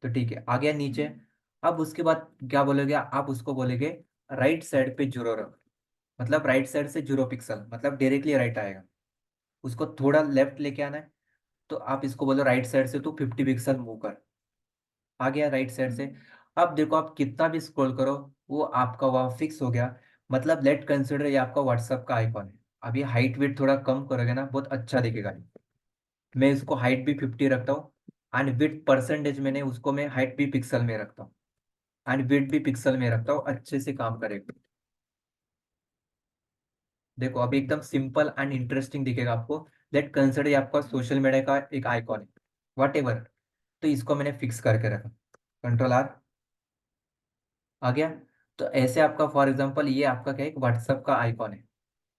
तो ठीक है आ गया नीचे। अब उसके बाद क्या बोलोगे, आप उसको बोलोगे राइट साइड पे जीरो रख, मतलब राइट साइड से 0 पिक्सल, मतलब डायरेक्टली राइट आएगा। उसको थोड़ा लेफ्ट लेके आना है, तो आप इसको बोलो राइट साइड से तू 50 पिक्सल मूव कर, आ गया राइट साइड से। अब देखो आप कितना भी स्क्रॉल करो, वो आपका वहाँ फिक्स हो गया। मतलब लेट कंसिडर ये आपका व्हाट्सअप का आइकॉन है। अभी हाइट वेट थोड़ा कम करोगे ना, बहुत अच्छा दिखेगा। मैं इसको हाइट भी 50 रखता हूँ, एंड विथ परसेंटेज मैंने उसको मैं हाइट भी पिक्सल में रखता हूँ, एंड विथ भी पिक्सल में रखता हूँ, अच्छे से काम करेगा। देखो अभी एकदम सिंपल एंड इंटरेस्टिंग दिखेगा आपको। लेट कंसिडर ये आपका सोशल मीडिया का एक आइकॉन है, वट एवर। तो इसको मैंने फिक्स करके रखा, कंट्रोल आर, आ गया। तो ऐसे आपका फॉर एग्जांपल ये आपका क्या है, एक व्हाट्सएप का आइकॉन है,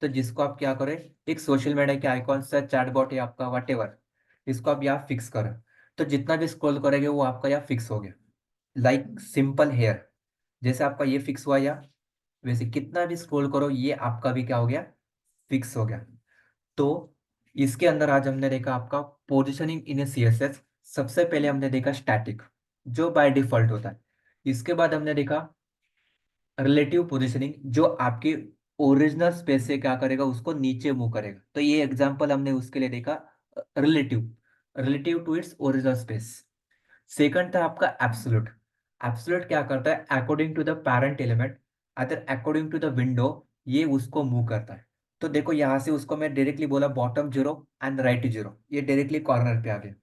तो जिसको आप क्या करें, एक सोशल मीडिया के आइकॉन से चैटबॉट है आपका वट एवर, इसको आप यहाँ फिक्स करें। तो जितना भी स्क्रॉल करेंगे वो आपका यहाँ फिक्स हो गया, लाइक सिंपल हेयर। जैसे आपका ये फिक्स हुआ, या वैसे कितना भी स्क्रॉल करो ये आपका भी क्या हो गया, फिक्स हो गया। तो इसके अंदर आज हमने देखा आपका पोजिशनिंग इन ए सीएसएस। सबसे पहले हमने देखा स्टैटिक, जो बाय डिफॉल्ट होता है। इसके बाद हमने देखा रिलेटिव पोजिशनिंग, जो आपके ओरिजिनल स्पेस से क्या करेगा, उसको नीचे मूव करेगा। तो ये एग्जांपल हमने उसके लिए देखा, relative, relative to its original space. Second था आपका एब्सोल्यूट। एब्सोल्यूट क्या करता है, according to the parent element, other according to the window, ये उसको मूव करता है। तो देखो यहाँ से उसको मैं डायरेक्टली बोला bottom zero and right zero, ये डायरेक्टली कॉर्नर पे आ गया।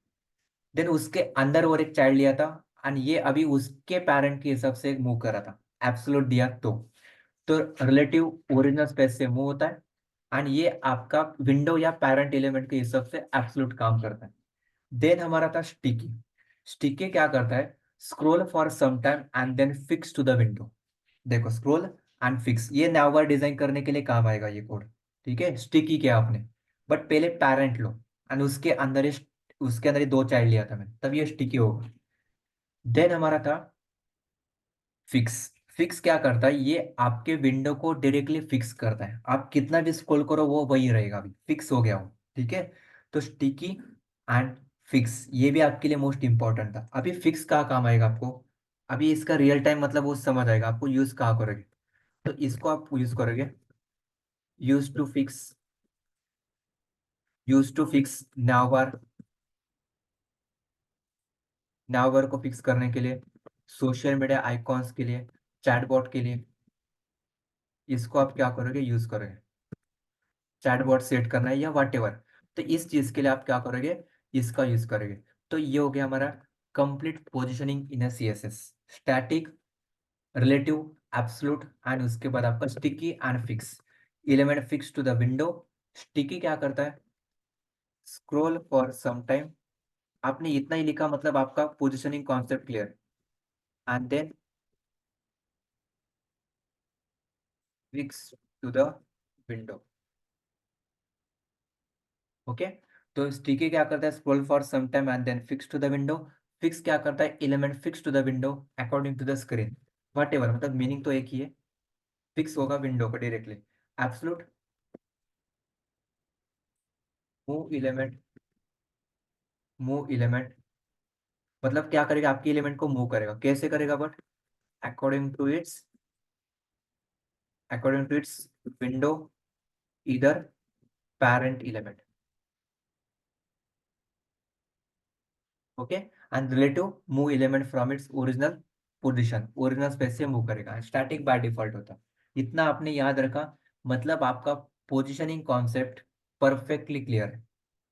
देन उसके अंदर और एक चाइल्ड लिया था, एंड ये अभी उसके पेरेंट के हिसाब से मूव कर रहा था, एब्सोल्यूट दिया तो रिलेटिव ओरिजिनल स्पेस से मूव होता है, एंड ये आपका विंडो या पेरेंट एलिमेंट के हिसाब से एब्सोल्यूट काम करता है। देन हमारा था स्टिकी। स्टिकी क्या करता है, scroll for some time and then fix to the window. देखो स्क्रोल एंड फिक्स, ये नाउवर डिजाइन करने के लिए काम आएगा ये कोड। ठीक है, स्टिकी किया आपने, बट पहले पेरेंट लो एंड उसके अंदर ही दो चाइल्ड लिया था मैंने, तब ये स्टिकी होगा। देन हमारा था फिक्स। फिक्स क्या करता है, ये आपके विंडो को डायरेक्टली फिक्स करता है, आप कितना भी स्क्रॉल करो वो वही रहेगा, अभी फिक्स हो गया वो। ठीक है, तो स्टिकी एंड फिक्स ये भी आपके लिए मोस्ट इंपॉर्टेंट था। अभी फिक्स कहाँ काम आएगा आपको, अभी इसका रियल टाइम मतलब वो समझ आएगा आपको यूज कहाँ करोगे। तो इसको आप यूज करोगे, use to fix, use to fix navbar, navbar को फिक्स करने के लिए, सोशल मीडिया आइकॉन्स के लिए, चैटबॉट के लिए, इसको आप क्या करोगे, यूज करोगे। चैटबॉट सेट करना है या वट एवर, तो इस चीज के लिए आप क्या करोगे, इसका यूज करोगे। तो ये हो गया हमारा complete positioning in C S S, static, relative, absolute and उसके बाद आपका sticky and fix. Element fix to the window, sticky क्या करता है, स्क्रोल फॉर सम टाइम। आपने इतना ही लिखा मतलब आपका positioning concept clear. And then fix to the window. Okay, तो स्टिकी क्या करता है, scroll for some time and then fix to the window. Fix क्या करता है, element fix to the window according to the screen. Whatever मतलब meaning तो एक ही है, फिक्स होगा विंडो को directly. Absolute, move element, move element मतलब क्या करेगा, आपकी एलिमेंट को मूव करेगा, कैसे करेगा but according to its, according to its window, इधर parent element. Okay, and relative, move element from its original position, original space से मूव करेगा, स्टैटिक बाय डिफॉल्ट होता है। इतना आपने याद रखा, मतलब आपका पोजिशनिंग कॉन्सेप्ट परफेक्टली क्लियर है।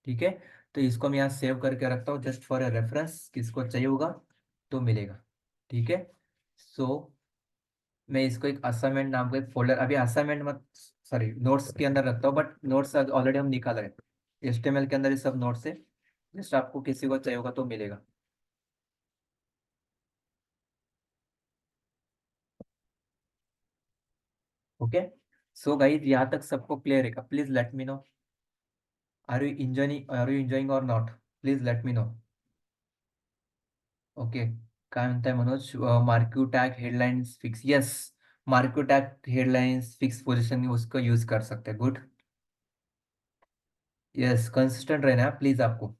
ठीक है, तो इसको मैं यहाँ सेव करके रखता हूँ जस्ट फॉर ए रेफरेंस, किसको चाहिए होगा तो मिलेगा। ठीक है, सो मैं इसको एक असाइनमेंट नाम का एक फोल्डर, अभी असाइनमेंट मत, सॉरी नोट्स के अंदर रखता हूँ, बट नोट्स ऑलरेडी हम निकाल रहे हैं, HTML के अंदर ये सब नोट्स है, जस्ट आपको किसी को चाहिए होगा तो मिलेगा। ओके, सो गाइस यहाँ तक सबको क्लियर है, please let me know, are you enjoying और not, please let me know. Okay, काय म्हणताय Manoj, marquee tag headlines fix, yes, marquee tag headlines fix position उसको यूज कर सकते हैं, गुड। यस, कंसिस्टेंट रहना है प्लीज आपको।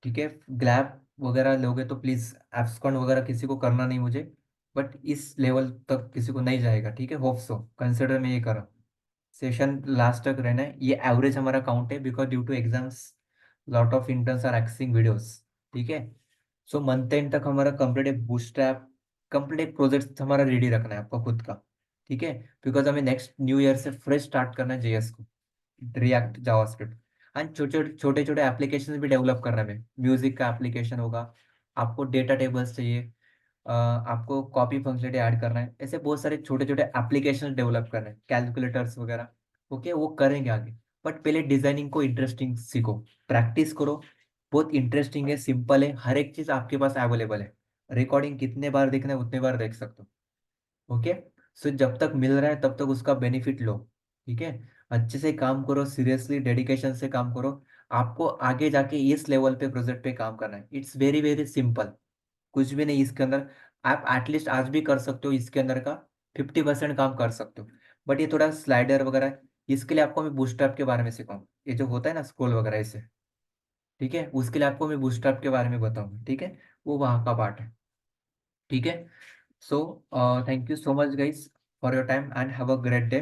ठीक है, ग्लैब वगैरह लोगे तो प्लीज, एब्सकॉन वगैरह किसी को करना नहीं मुझे, बट इस लेवल तक किसी को नहीं जाएगा। ठीक है, होप सो, कंसिडर में ये करो, सेशन लास्ट तक रहना है। ये एवरेज हमारा काउंट है because due to exams lot of interns are axing videos. ठीक है, सो मंथ एंड तक हमारा कंप्लीट एक बूटस्ट्रैप, कंप्लीट एक प्रोजेक्ट हमारा रेडी रखना है आपका खुद का। ठीक है, बिकॉज हमें नेक्स्ट न्यू ईयर से फ्रेश स्टार्ट करना है जेएस को, रिएक्ट, जावास्क्रिप्ट एंड छोटे छोटे छोटे एप्लीकेशन भी डेवलप करना है। म्यूजिक का एप्लीकेशन होगा, आपको डेटा टेबल्स चाहिए, आपको कॉपी फंक्शनलिटी ऐड करना है, ऐसे बहुत सारे छोटे छोटे एप्लीकेशन डेवलप करना है, कैलकुलेटर्स वगैरह। ओके, वो करेंगे आगे, बट पहले डिजाइनिंग को इंटरेस्टिंग सीखो, प्रैक्टिस करो। बहुत इंटरेस्टिंग है, सिंपल है, हर एक चीज आपके पास अवेलेबल है। रिकॉर्डिंग कितने बार देखना है उतने बार देख सकते हो। ओके, सो जब तक मिल रहा है तब तक उसका बेनिफिट लो। ठीक है, अच्छे से काम करो, सीरियसली डेडिकेशन से काम करो। आपको आगे जाके इस लेवल पे प्रोजेक्ट पे काम करना है, इट्स वेरी वेरी सिंपल, कुछ भी नहीं इसके अंदर। आप एटलीस्ट आज भी कर सकते हो इसके अंदर का 50% काम कर सकते हो, बट ये थोड़ा स्लाइडर वगैरह है, इसके लिए आपको मैं बूटस्ट्रैप के बारे में सिखाऊंगा, ये जो होता है ना स्क्रोल वगैरह ऐसे। ठीक है, उसके लिए आपको मैं बूटस्ट्रैप के बारे में बताऊंगा। ठीक है, वो वहाँ का पार्ट है। ठीक है, so thank you so much guys for your time and have a great day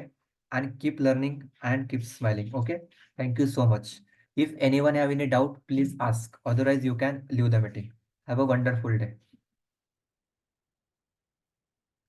and keep learning and keep smiling. Okay, thank you so much. If anyone have any doubt, please ask. Otherwise, you can leave the meeting. Have a wonderful day.